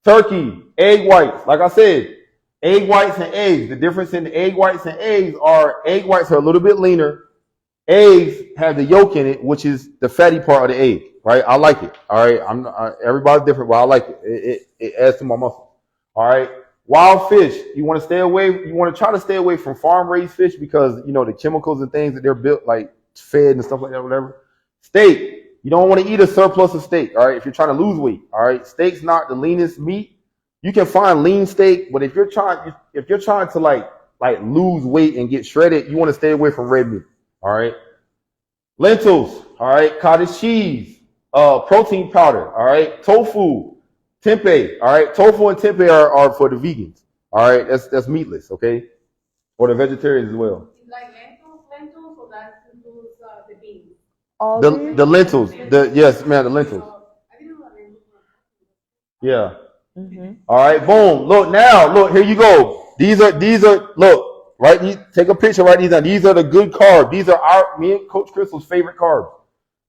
Turkey, egg whites. Like I said, egg whites and eggs. The difference in the egg whites and eggs are a little bit leaner. Eggs have the yolk in it, which is the fatty part of the egg, right? I like it. All right, everybody's different, but I like it. It adds to my muscle. All right, wild fish. You want to try to stay away from farm raised fish because the chemicals and things that they're built like fed and stuff like that, whatever. Steak. You don't want to eat a surplus of steak, all right, if you're trying to lose weight, all right? Steak's not the leanest meat. You can find lean steak, but if you're trying to like lose weight and get shredded, you want to stay away from red meat, all right? Lentils, all right? Cottage cheese, protein powder, all right? Tofu, tempeh, all right? Tofu and tempeh are for the vegans, all right? That's meatless, okay? Or the vegetarians as well. Like lentils All The lentils. Yes, man, the lentils. Yeah. All right, boom. Look now, look, here you go. These are look, right? Take a picture, write these down. These are the good carbs. These are me and Coach Crystal's favorite carbs.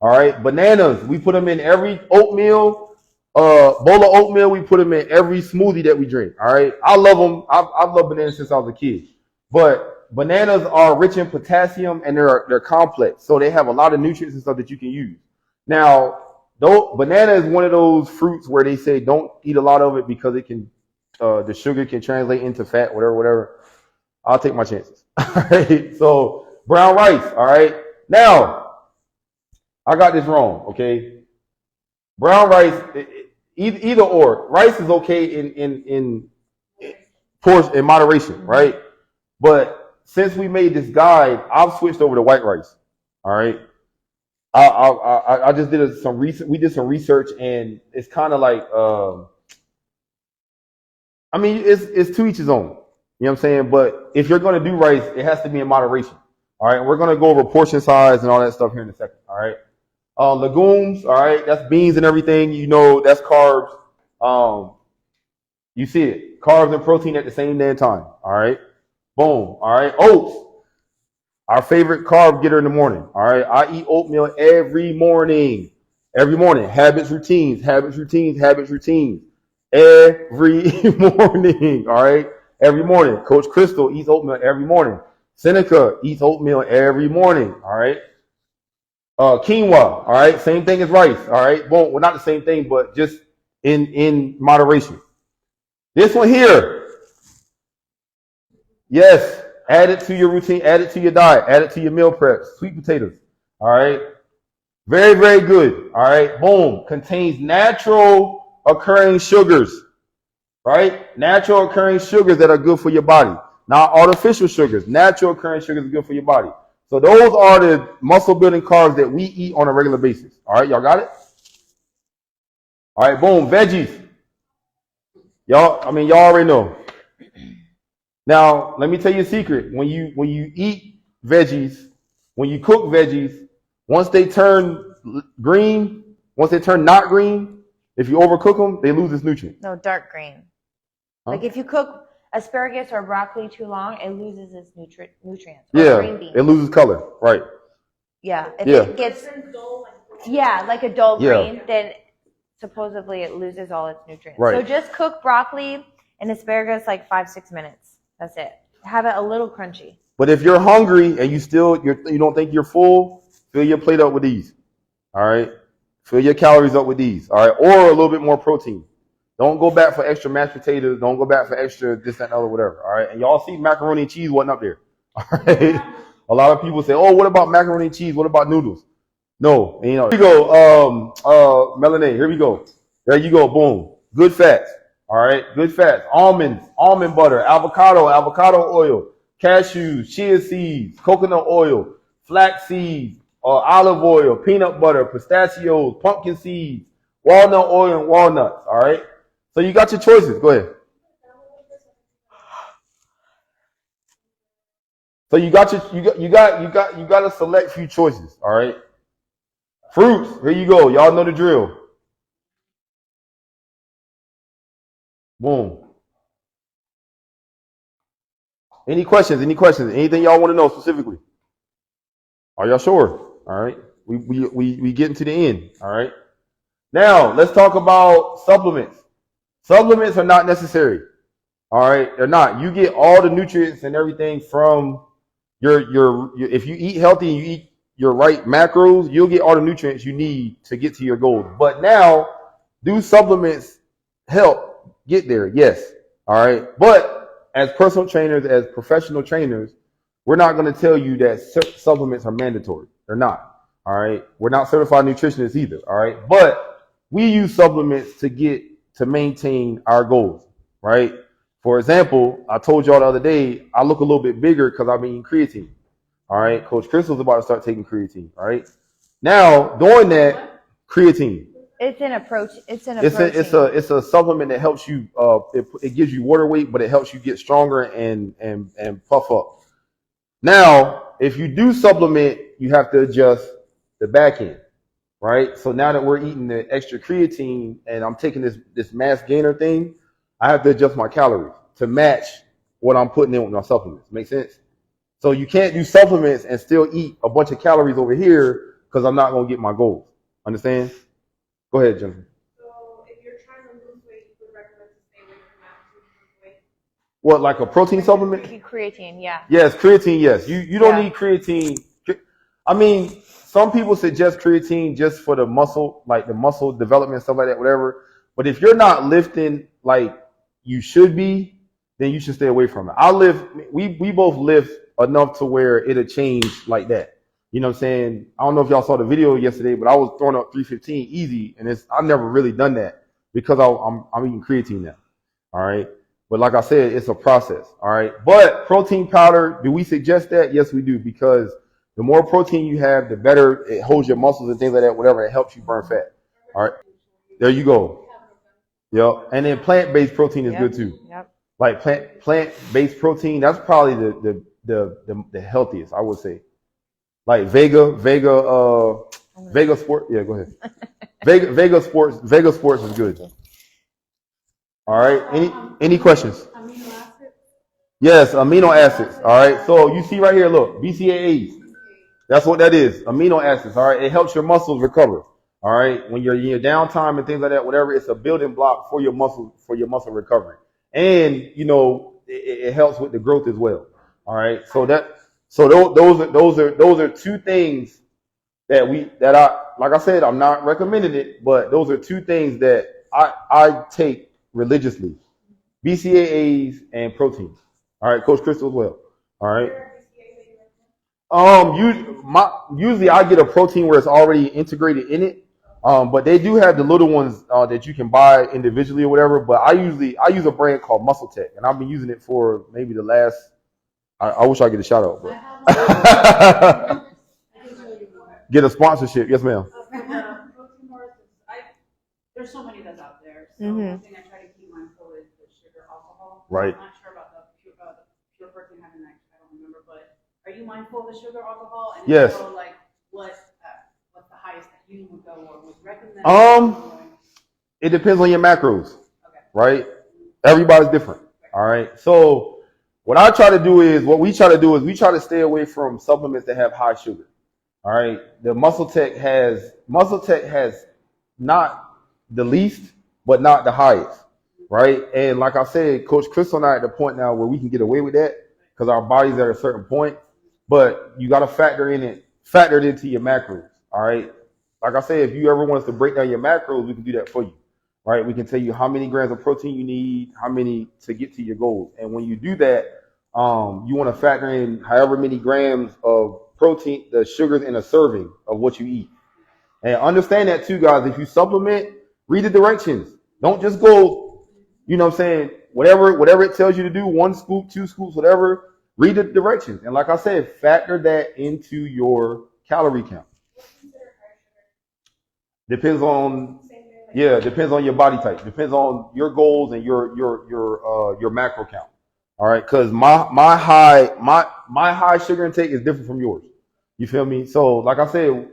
All right, bananas. We put them in every oatmeal, bowl of oatmeal. We put them in every smoothie that we drink. All right, I love them. I've loved bananas since I was a kid. But bananas are rich in potassium and they're complex, so they have a lot of nutrients and stuff that you can use. Now, though, banana is one of those fruits where they say don't eat a lot of it because it can, the sugar can translate into fat, whatever. I'll take my chances. All right. So brown rice. All right. Now, I got this wrong. Okay. Brown rice, either or. Rice is okay in portion, in moderation, right? But since we made this guide, I've switched over to white rice. All right. I just did some research. We did some research, and it's kind of like, I mean, it's to each his own. You know what I'm saying? But if you're going to do rice, it has to be in moderation. All right. We're going to go over portion size and all that stuff here in a second. All right. Legumes. All right. That's beans and everything. You know, that's carbs. You see it. Carbs and protein at the same damn time. All right. Boom. All right. Oats. Our favorite carb getter in the morning. All right. I eat oatmeal every morning. Every morning. Habits, routines. Every morning. All right. Every morning. Coach Crystal eats oatmeal every morning. Seneca eats oatmeal every morning. All right. Quinoa. All right. Same thing as rice. All right. Well, not the same thing, but just in moderation. This one here. Yes. Add it to your routine, add it to your diet, add it to your meal preps. Sweet potatoes. All right. Very, very good. All right. Boom. Contains natural occurring sugars. Right? Natural occurring sugars that are good for your body. Not artificial sugars. Natural occurring sugars are good for your body. So those are the muscle building carbs that we eat on a regular basis. All right. Y'all got it? All right. Boom. Veggies. Y'all already know. Now, let me tell you a secret. When you eat veggies, when you cook veggies, once they turn green, once they turn not green, if you overcook them, they lose its nutrient. No, dark green. Huh? Like if you cook asparagus or broccoli too long, it loses its nutrients. Yeah, green beans. it loses color. Right. Yeah. If Yeah. it gets like a dull green, then supposedly it loses all its nutrients. Right. So just cook broccoli and asparagus like 5-6 minutes. That's it. Have it a little crunchy. But if you're hungry and you don't think you're full, fill your plate up with these. All right. Fill your calories up with these. All right. Or a little bit more protein. Don't go back for extra mashed potatoes. Don't go back for extra this, that, and other, whatever. All right. And y'all see macaroni and cheese wasn't up there. All right. A lot of people say, oh, what about macaroni and cheese? What about noodles? No. And, here we go. Melanie, here we go. There you go. Boom. Good fats. All right. Good fats. Almonds, almond butter, avocado oil, cashews, chia seeds, coconut oil, flax seeds, olive oil, peanut butter, pistachios, pumpkin seeds, walnut oil, and walnuts. All right. So you got your choices. Go ahead. So you got a select few choices. All right. Fruits. Here you go. Y'all know the drill. Boom. Any questions? Anything y'all want to know specifically? Are y'all sure? All right. We getting to the end. All right. Now let's talk about supplements. Supplements are not necessary. All right. They're not. You get all the nutrients and everything from your if you eat healthy and you eat your right macros, you'll get all the nutrients you need to get to your goals. But now, do supplements help get there? Yes. All right. But as personal trainers, as professional trainers, we're not going to tell you that supplements are mandatory. They're not. All right. We're not certified nutritionists either. All right. But we use supplements to maintain our goals. Right. For example, I told y'all the other day, I look a little bit bigger because I've been eating creatine. All right. Coach Crystal's about to start taking creatine. All right. Now, doing that, creatine. It's an approach. It's a supplement that helps you. It gives you water weight, but it helps you get stronger and puff up. Now, if you do supplement, you have to adjust the back end, right? So now that we're eating the extra creatine and I'm taking this mass gainer thing, I have to adjust my calories to match what I'm putting in with my supplements. Make sense? So you can't do supplements and still eat a bunch of calories over here because I'm not going to get my goals. Understand? Go ahead, Jennifer. So if you're trying to lose weight, you would recommend to stay away from that to lose weight? What, like a protein supplement? Creatine, yeah. Yes, creatine, yes. You don't need creatine. I mean, some people suggest creatine just for the muscle, like the muscle development, stuff like that, whatever. But if you're not lifting like you should be, then you should stay away from it. We both lift enough to where it'll change like that. You know what I'm saying? I don't know if y'all saw the video yesterday, but I was throwing up 315 easy, and I've never really done that because I'm eating creatine now. All right. But like I said, it's a process. All right. But protein powder, do we suggest that? Yes, we do, because the more protein you have, the better it holds your muscles and things like that, whatever. It helps you burn fat. All right. There you go. Yep. And then plant-based protein is good too. Yep. Like plant-based protein, that's probably the healthiest, I would say. Like Vega Sport. Yeah, go ahead. Vega Sports is good. All right. Any questions? Amino acids? Yes, amino acids. All right. So you see right here, look, BCAAs. That's what that is. Amino acids. All right. It helps your muscles recover. All right. When you're in your downtime and things like that, whatever, it's a building block for your muscle recovery. And it helps with the growth as well. All right. So those are two things that I like I said, I'm not recommending it, but those are two things that I take religiously. BCAAs and protein. All right, Coach Crystal as well. All right. Usually I get a protein where it's already integrated in it. But they do have the little ones that you can buy individually or whatever. But I use a brand called Muscle Tech, and I've been using it for maybe the last. I wish I could get a shout out, but get a sponsorship. Yes, ma'am. There's so many that's out there. So one thing I try to keep mindful is the sugar, alcohol. Right. I'm not sure about the pure protein having that. I don't remember, but are you mindful of the sugar, alcohol? And yes. So, like, what's the highest that you would go or would recommend? It depends on your macros. Okay. Right. Everybody's different. All right. So what we try to do is we try to stay away from supplements that have high sugar. All right. The Muscle Tech has not the least, but not the highest, right? And like I said, Coach Crystal and I are at the point now where we can get away with that because our bodies are at a certain point. But you got to factor it into your macros, all right? Like I said, if you ever want us to break down your macros, we can do that for you, right? We can tell you how many grams of protein you need, how many to get to your goals. And when you do that, you want to factor in however many grams of protein, the sugars in a serving of what you eat. And understand that too, guys. If you supplement, read the directions. Don't just go, you know what I'm saying, whatever it tells you to do, 1 scoop, 2 scoops, whatever, read the directions. And like I said, factor that into your calorie count. Depends on your body type. Depends on your goals and your macro count. All right, because my high sugar intake is different from yours. You feel me? So like I said,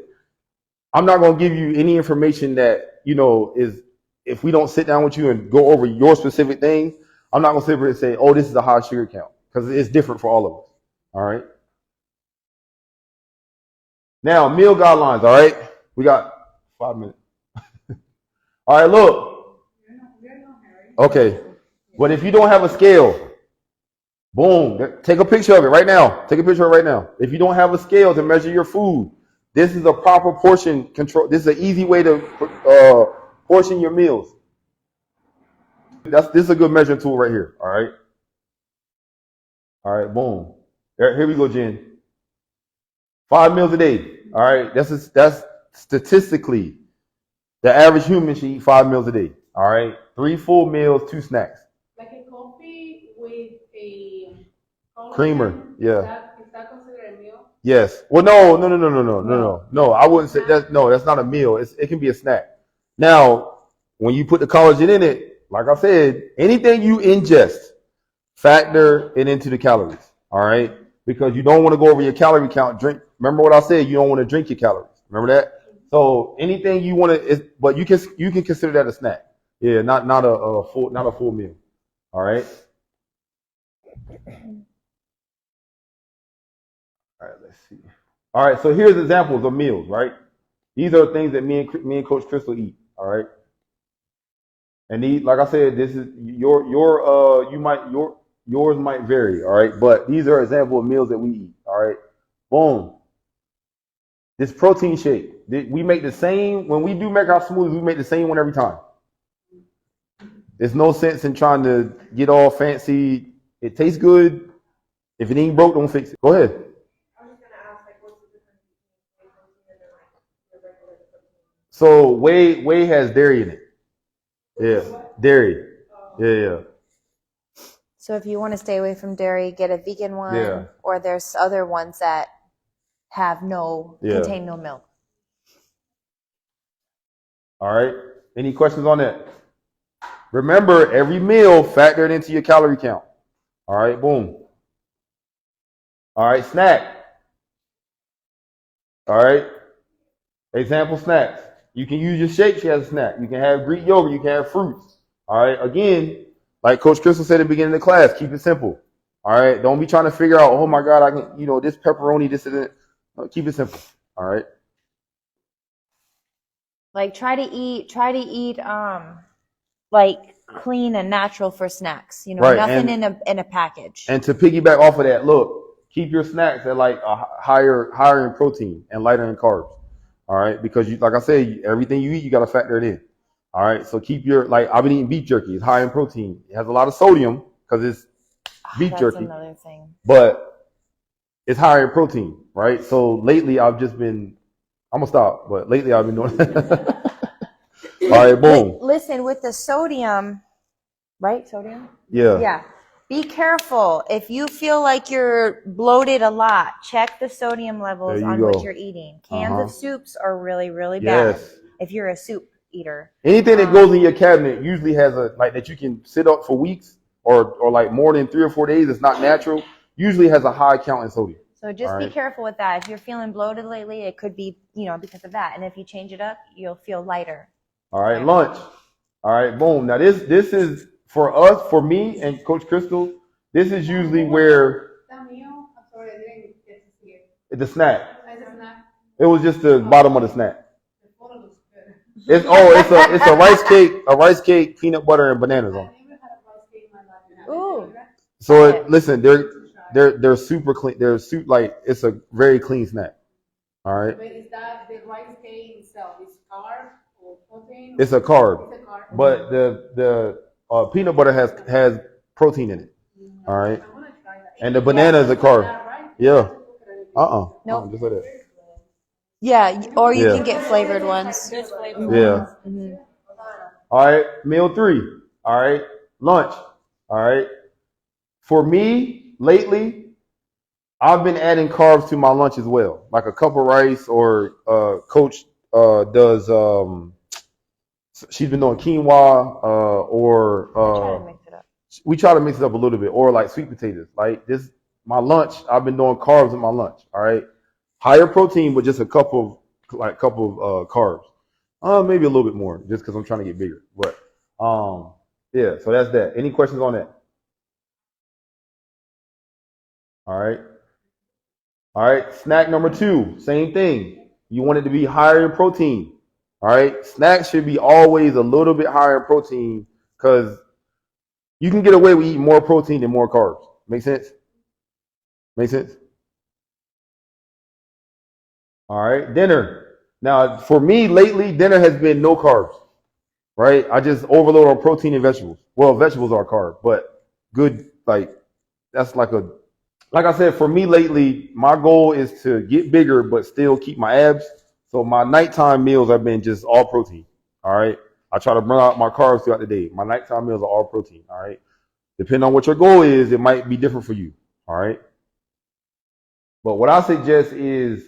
I'm not going to give you any information that, is, if we don't sit down with you and go over your specific things, I'm not going to sit here and say, oh, this is a high sugar count, because it's different for all of us. All right. Now, meal guidelines. All right. We got 5 minutes. All right. Look. Okay. But if you don't have a scale, boom, take a picture of it right now. Take a picture of it right now. If you don't have a scale to measure your food, this is a proper portion control. This is an easy way to portion your meals. This is a good measuring tool right here. All right. All right. Boom. Here we go, Jen. 5 meals a day. All right. That's statistically the average human should eat 5 meals a day. All right. 3 full meals, 2 snacks. Like a coffee with a creamer. Yeah. Is that considered a meal? Yes. Well, no. I wouldn't say that's not a meal. It can be a snack. Now, when you put the collagen in it, like I said, anything you ingest, factor it into the calories. All right, because you don't want to go over your calorie count. Remember what I said. You don't want to drink your calories. Remember that? So anything you want to, but you can consider that a snack. Yeah, not a full meal. All right. All right. Let's see. All right. So here's examples of meals. Right. These are things that me and Coach Crystal eat. All right. And these, like I said, this is yours might vary. All right. But these are examples of meals that we eat. All right. Boom. This protein shake. We make the same when we do make our smoothies. We make the same one every time. There's no sense in trying to get all fancy. It tastes good. If it ain't broke, don't fix it. Go ahead. I was just gonna ask, like, what's the difference between whey protein and then like your regular protein? So whey has dairy in it. Yeah, dairy. Yeah. So if you want to stay away from dairy, get a vegan one, Yeah. or there's other ones that have contain no milk. All right. Any questions on that? Remember, every meal factor it into your calorie count. All right. Boom. All right. Snack. All right. Example snacks. You can use your shakes as a snack. You can have Greek yogurt. You can have fruits. All right. Again, like Coach Crystal said at the beginning of the class, keep it simple. All right. Don't be trying to figure out, oh my God, I can, this pepperoni, this and that. No, keep it simple. All right. Like try to eat like clean and natural for snacks. Right, Nothing in a package. And to piggyback off of that, look, keep your snacks at like a higher in protein and lighter in carbs. All right, because like I said, everything you eat, you got to factor it in. All right, so keep I've been eating beef jerky. It's high in protein. It has a lot of sodium because it's beef jerky. That's another thing. But it's higher in protein, right? So lately I'm gonna stop, but lately I've been doing that. All right, boom. Listen, with the sodium, right? Sodium? Yeah. Yeah. Be careful. If you feel like you're bloated a lot, check the sodium levels on what you're eating. Cans of soups are really, really bad if you're a soup eater. Anything that goes in your cabinet usually has that you can sit up for weeks or like more than 3 or 4 days. It's not natural. Usually has a high count in sodium. So just be careful with that. If you're feeling bloated lately, it could be, because of that. And if you change it up, you'll feel lighter. All right, lunch. All right, boom. Now this is for me and Coach Crystal. This is usually where That meal, I'm sorry, I didn't get to see it. the snack. As a snack, It was just the bottom of the snack. the photo looks good. It's a rice cake, peanut butter and bananas on. I never had a rice cake in my life. Ooh. So listen, they're super clean. It's a very clean snack. All right. But is that the rice cake itself? Is carb or protein? It's a carb, It's a carb. but the peanut butter has protein in it. All right. I want to try that. And the banana is a carb. Right? Yeah. Nope. Just like that. Yeah, or you can get flavored ones. Yeah. Mm-hmm. All right. Meal 3. All right. Lunch. All right. For me, lately, I've been adding carbs to my lunch as well, like a cup of rice, or Coach does. She's been doing quinoa, or we try to mix it up a little bit, or like sweet potatoes. Like this, my lunch, I've been doing carbs in my lunch. All right, higher protein, but just a couple of carbs. Maybe a little bit more, just because I'm trying to get bigger. But yeah. So that's that. Any questions on that? All right. All right. Snack number 2, same thing. You want it to be higher in protein. All right. Snacks should be always a little bit higher in protein because you can get away with eating more protein than more carbs. Make sense? Make sense? All right. Dinner. Now, for me lately, dinner has been no carbs. Right? I just overload on protein and vegetables. Well, vegetables are carb, but good, that's like I said, for me lately, my goal is to get bigger but still keep my abs. So my nighttime meals have been just all protein. All right. I try to burn out my carbs throughout the day. My nighttime meals are all protein. All right. Depending on what your goal is, it might be different for you. All right. But what I suggest is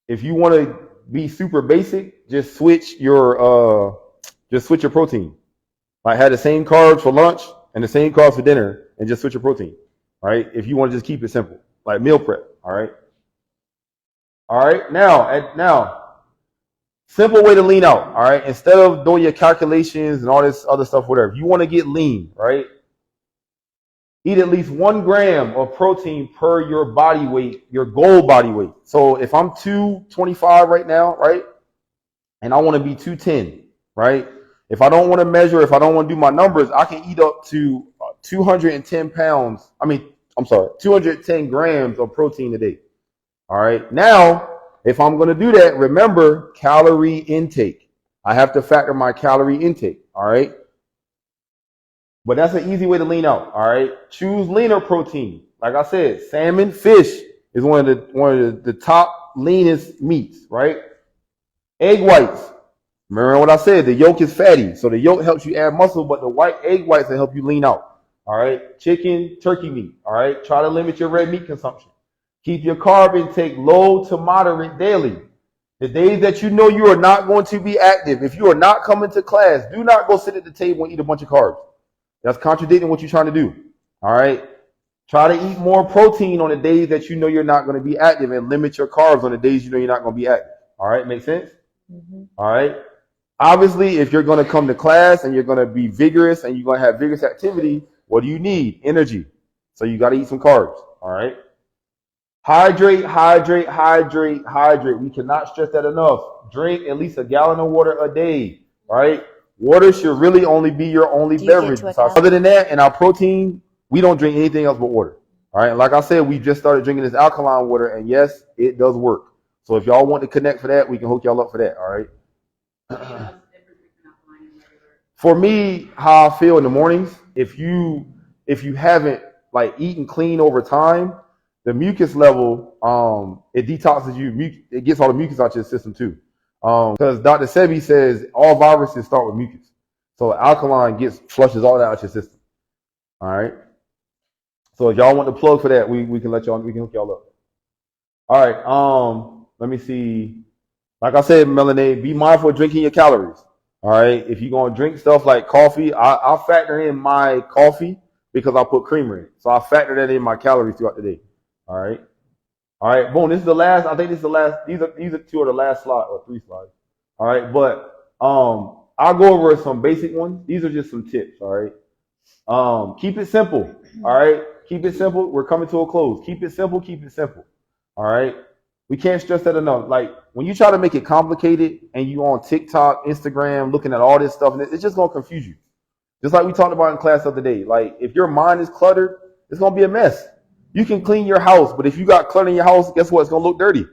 if you want to be super basic, just switch your protein. Like have the same carbs for lunch and the same carbs for dinner and just switch your protein. All right. If you want to just keep it simple, like meal prep. All right. All right. Now, simple way to lean out. All right. Instead of doing your calculations and all this other stuff, whatever, if you want to get lean, right? Eat at least 1 gram of protein per your body weight, your goal body weight. So if I'm 225 right now, right, and I want to be 210, right? If I don't want to measure, if I don't want to do my numbers, I can eat up to 210 pounds. I'm sorry, 210 grams of protein a day. All right. Now, if I'm going to do that, remember calorie intake. I have to factor my calorie intake. All right. But that's an easy way to lean out. All right. Choose leaner protein. Like I said, salmon, fish is one of the top leanest meats, right? Egg whites. Remember what I said, the yolk is fatty. So the yolk helps you add muscle, but the white egg whites will help you lean out. All right. Chicken, turkey meat. All right. Try to limit your red meat consumption. Keep your carb intake low to moderate daily. The days that you know you are not going to be active, if you are not coming to class, do not go sit at the table and eat a bunch of carbs. That's contradicting what you're trying to do. All right. Try to eat more protein on the days that you know you're not going to be active and limit your carbs on the days you know you're not going to be active. All right. Make sense? Mm-hmm. All right. Obviously, if you're going to come to class and you're going to be vigorous and you're going to have vigorous activity, what do you need? Energy. So you got to eat some carbs. All right. Hydrate, hydrate, hydrate, hydrate. We cannot stress that enough. Drink at least 1 gallon of water a day. All right. Water should really only be your only beverage. Other than that, and our protein, we don't drink anything else but water. All right. Like I said, we just started drinking this alkaline water, and yes, it does work. So if y'all want to connect for that, we can hook y'all up for that. All right. For me, how I feel in the mornings, if you haven't like eaten clean over time, the mucus level, it detoxes you. It gets all the mucus out your system too. Because Dr. Sebi says all viruses start with mucus. So alkaline flushes all that out your system. All right. So if y'all want to plug for that, we can hook y'all up. All right. Let me see. Like I said, Melanie, be mindful of drinking your calories. All right. If you're gonna drink stuff like coffee, I factor in my coffee because I put creamer in. So I factor that in my calories throughout the day. All right. All right, boom. This is the last. I think this is the last. These are 2 of the last slide or 3 slides. All right, but I'll go over some basic ones. These are just some tips. All right. Keep it simple. All right. Keep it simple. We're coming to a close. Keep it simple. Keep it simple. All right. We can't stress that enough. Like when you try to make it complicated and you on TikTok, Instagram, looking at all this stuff, and it's just gonna confuse you. Just like we talked about in class the other day. Like if your mind is cluttered, it's gonna be a mess. You can clean your house, but if you got clutter in your house, guess what? It's going to look dirty.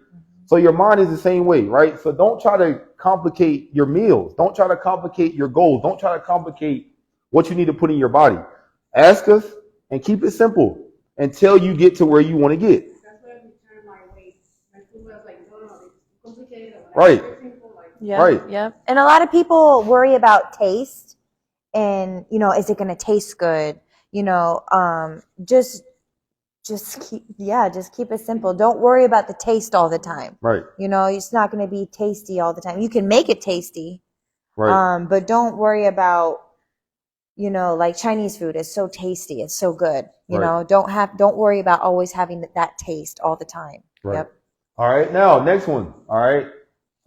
So your mind is the same way, right? So don't try to complicate your meals. Don't try to complicate your goals. Don't try to complicate what you need to put in your body. Ask us and keep it simple until you get to where you want to get. That's why we turn my weight. My food was like, no, it's complicated. Right. Yeah. Right. Yep. And a lot of people worry about taste and, is it going to taste good? Just keep it simple. Don't worry about the taste all the time. Right. It's not going to be tasty all the time. You can make it tasty. Right. But don't worry about, like Chinese food is so tasty. It's so good. Don't worry about always having that taste all the time. Right. Yep. All right. Now, next one. All right.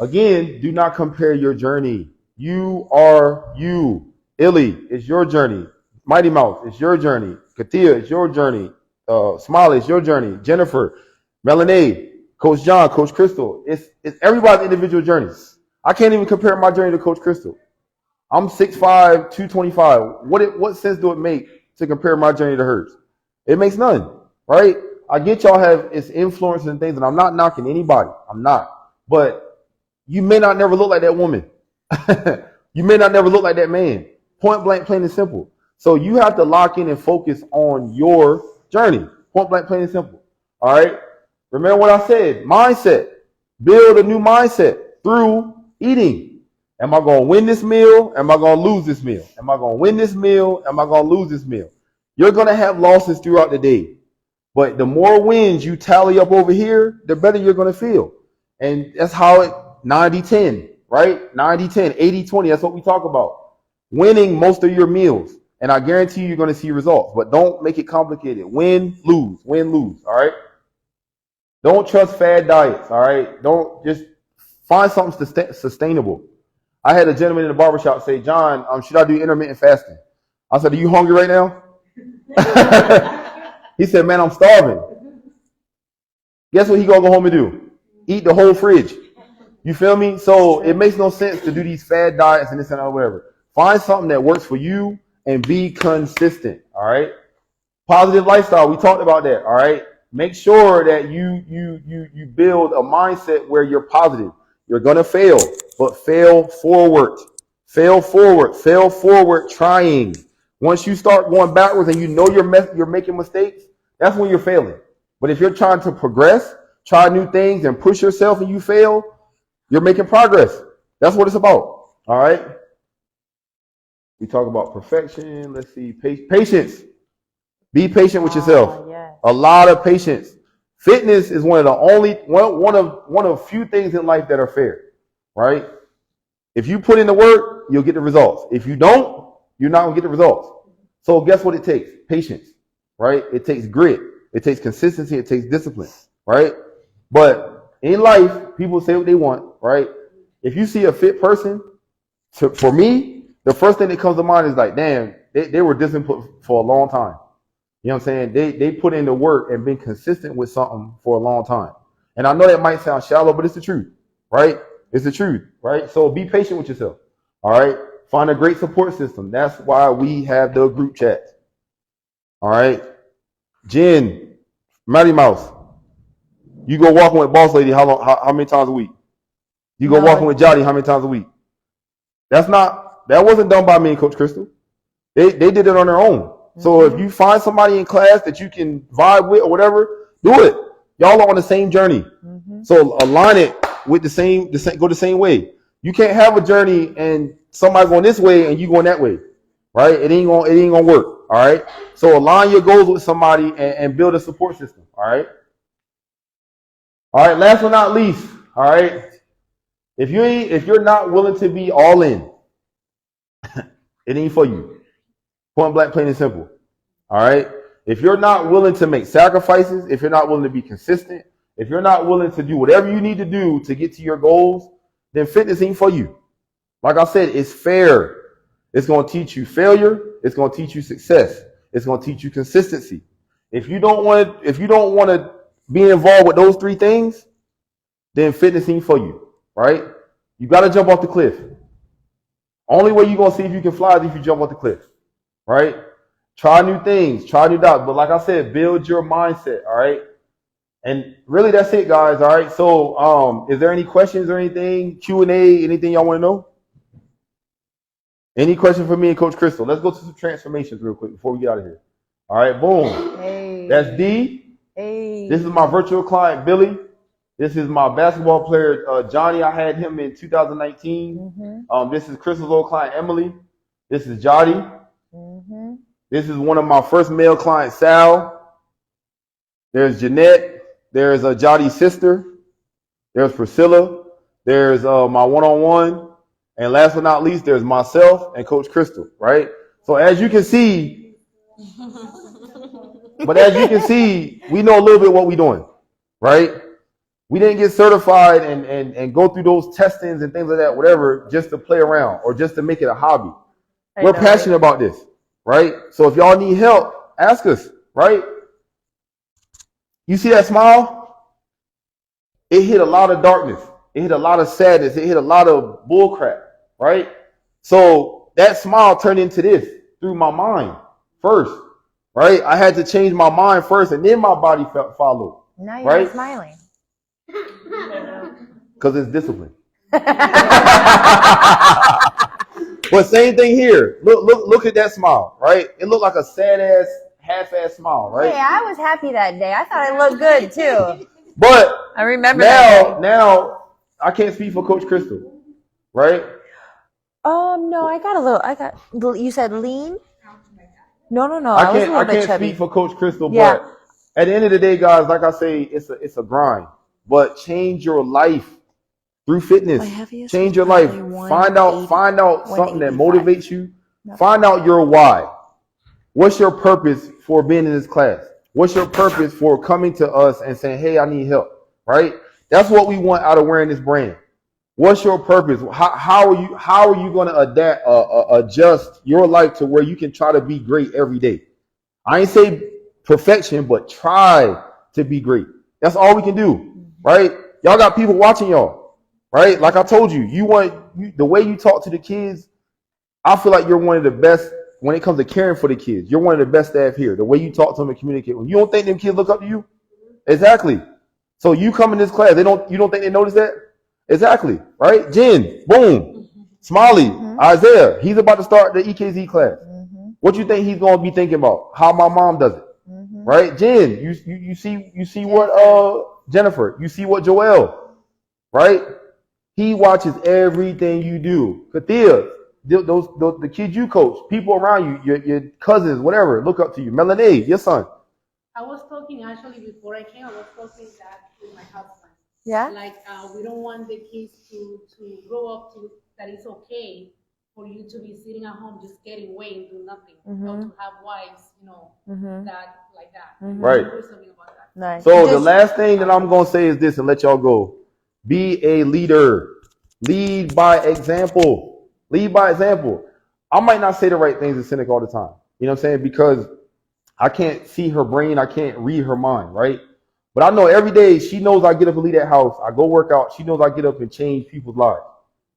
Again, do not compare your journey. You are you. Illy, it's your journey. Mighty Mouse, it's your journey. Katia, it's your journey. Smiley, it's your journey. Jennifer, Melanie, Coach John, Coach Crystal. It's everybody's individual journeys. I can't even compare my journey to Coach Crystal. I'm 6'5", 225. What sense do it make to compare my journey to hers? It makes none, right? I get y'all have its influence and things, and I'm not knocking anybody. I'm not. But you may not never look like that woman. You may not never look like that man. Point blank, plain and simple. So you have to lock in and focus on your journey. Point blank, plain and simple. All right. Remember what I said. Mindset. Build a new mindset through eating. Am I going to win this meal? Am I going to lose this meal? Am I going to win this meal? Am I going to lose this meal? You're going to have losses throughout the day. But the more wins you tally up over here, the better you're going to feel. And that's how it 90-10, right? 90-10, 80-20. That's what we talk about. Winning most of your meals. And I guarantee you're going to see results. But don't make it complicated. Win, lose. All right? Don't trust fad diets, all right? Don't just find something sustainable. I had a gentleman in the barbershop say, John, should I do intermittent fasting? I said, are you hungry right now? He said, man, I'm starving. Guess what he gonna go home and do? Eat the whole fridge. You feel me? So it makes no sense to do these fad diets and this and that, whatever. Find something that works for you and be consistent, all right? Positive lifestyle, we talked about that, all right? Make sure that you build a mindset where you're positive. You're going to fail, but fail forward. Fail forward. Fail forward trying. Once you start going backwards and you know you're making mistakes, that's when you're failing. But if you're trying to progress, try new things and push yourself and you fail, you're making progress. That's what it's about. All right? We talk about perfection. Let's see. Patience. Be patient with yourself. Yes. A lot of patience. Fitness is one of few things in life that are fair, right? If you put in the work, you'll get the results. If you don't, you're not gonna get the results. So guess what it takes? Patience, right? It takes grit. It takes consistency. It takes discipline, right? But in life, people say what they want, right? If you see a fit person, for me, the first thing that comes to mind is like, damn, they were disciplined for a long time. You know what I'm saying? They put in the work and been consistent with something for a long time. And I know that might sound shallow, but it's the truth, right? It's the truth, right? So be patient with yourself, all right? Find a great support system. That's why we have the group chat, all right? Jen, Matty Mouse, you go walking with Boss Lady how many times a week? You go walking with Jotty how many times a week? That wasn't done by me and Coach Crystal. They did it on their own. So if you find somebody in class that you can vibe with or whatever, do it. Y'all are on the same journey. So align it with go the same way. You can't have a journey and somebody going this way and you going that way, right? It ain't gonna work. All right. So align your goals with somebody and build a support system. All right. All right. Last but not least, all right. If you're not willing to be all in, it ain't for you. Point blank, plain and simple. All right. If you're not willing to make sacrifices, if you're not willing to be consistent, if you're not willing to do whatever you need to do to get to your goals, then fitness ain't for you. Like I said, it's fair. It's going to teach you failure. It's going to teach you success. It's going to teach you consistency. If you don't want to be involved with those three things, then fitness ain't for you, right? You got to jump off the cliff. Only way you're going to see if you can fly is if you jump off the cliff, right? Try new things, try new dots. But like I said, build your mindset, all right? And really, that's it, guys, all right? So is there any questions or anything, Q&A, anything y'all want to know? Any question for me and Coach Crystal? Let's go to some transformations real quick before we get out of here. All right, boom. Hey. That's D. Hey. This is my virtual client, Billy. This is my basketball player, Johnny. I had him in 2019. This is Crystal's old client, Emily. This is Jotty. This is one of my first male clients, Sal. There's Jeanette. There's Jotty's sister. There's Priscilla. There's my one-on-one. And last but not least, there's myself and Coach Crystal, right? So as you can see, we know a little bit what we're doing, right? We didn't get certified and go through those testings and things like that, whatever, just to play around or just to make it a hobby. We're passionate about this, right? So if y'all need help, ask us, right? You see that smile? It hit a lot of darkness. It hit a lot of sadness. It hit a lot of bullcrap, right? So that smile turned into this through my mind first, right? I had to change my mind first, and then my body followed. Now you're smiling. Because it's discipline. But same thing here. Look at that smile, right? It looked like a sad-ass, half-ass smile, right? Hey, I was happy that day. I thought it looked good, too. But I remember now I can't speak for Coach Crystal, right? No, you said lean? No. I can't speak for Coach Crystal, but at the end of the day, guys, like I say, it's a grind. But change your life through fitness. Change your life. Find out something that motivates you. Find out your why. What's your purpose for being in this class? What's your purpose for coming to us and saying, hey, I need help? right? That's what we want out of wearing this brand. What's your purpose? How are you going to adjust your life to where you can try to be great every day? I ain't say perfection, but try to be great. That's all we can do, right? Y'all got people watching y'all, right? Like I told you, the way you talk to the kids. I feel like you're one of the best when it comes to caring for the kids. You're one of the best staff here. The way you talk to them and communicate. When you don't think them kids look up to you, exactly. So you come in this class, you don't think they notice that? Exactly, right? Jen, boom, Smiley, Isaiah, he's about to start the EKZ class. What you think he's gonna be thinking about? How my mom does it, right? Jen, you see what Jennifer, you see what Joel, right? He watches everything you do. Kathia, the kids you coach, people around you, your cousins, whatever, look up to you. Melanie, your son. I was talking actually before I came. I was talking that with my husband. Yeah. Like we don't want the kids to grow up to that it's okay for you to be sitting at home just getting away and do nothing, or to have wives, that like that. Right. Do something about that. Nice. So the last thing that I'm gonna say is this, and let y'all go: be a leader. Lead by example. Lead by example. I might not say the right things to Cynic all the time. You know what I'm saying? Because I can't see her brain. I can't read her mind, right? But I know every day she knows I get up and leave that house. I go work out. She knows I get up and change people's lives,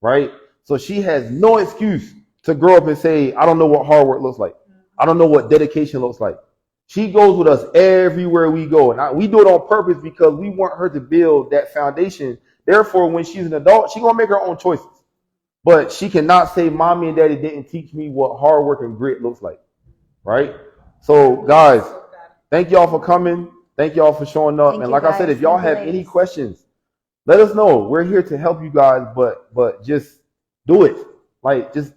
right? So she has no excuse to grow up and say, I don't know what hard work looks like. I don't know what dedication looks like. She goes with us everywhere we go. And we do it on purpose because we want her to build that foundation. Therefore, when she's an adult, she's going to make her own choices. But she cannot say, Mommy and Daddy didn't teach me what hard work and grit looks like, right? So, guys, thank y'all for coming. Thank y'all for showing up. And like I said, if y'all have any questions, let us know. We're here to help you guys, but just do it. Like, just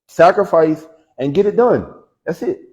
sacrifice and get it done. That's it.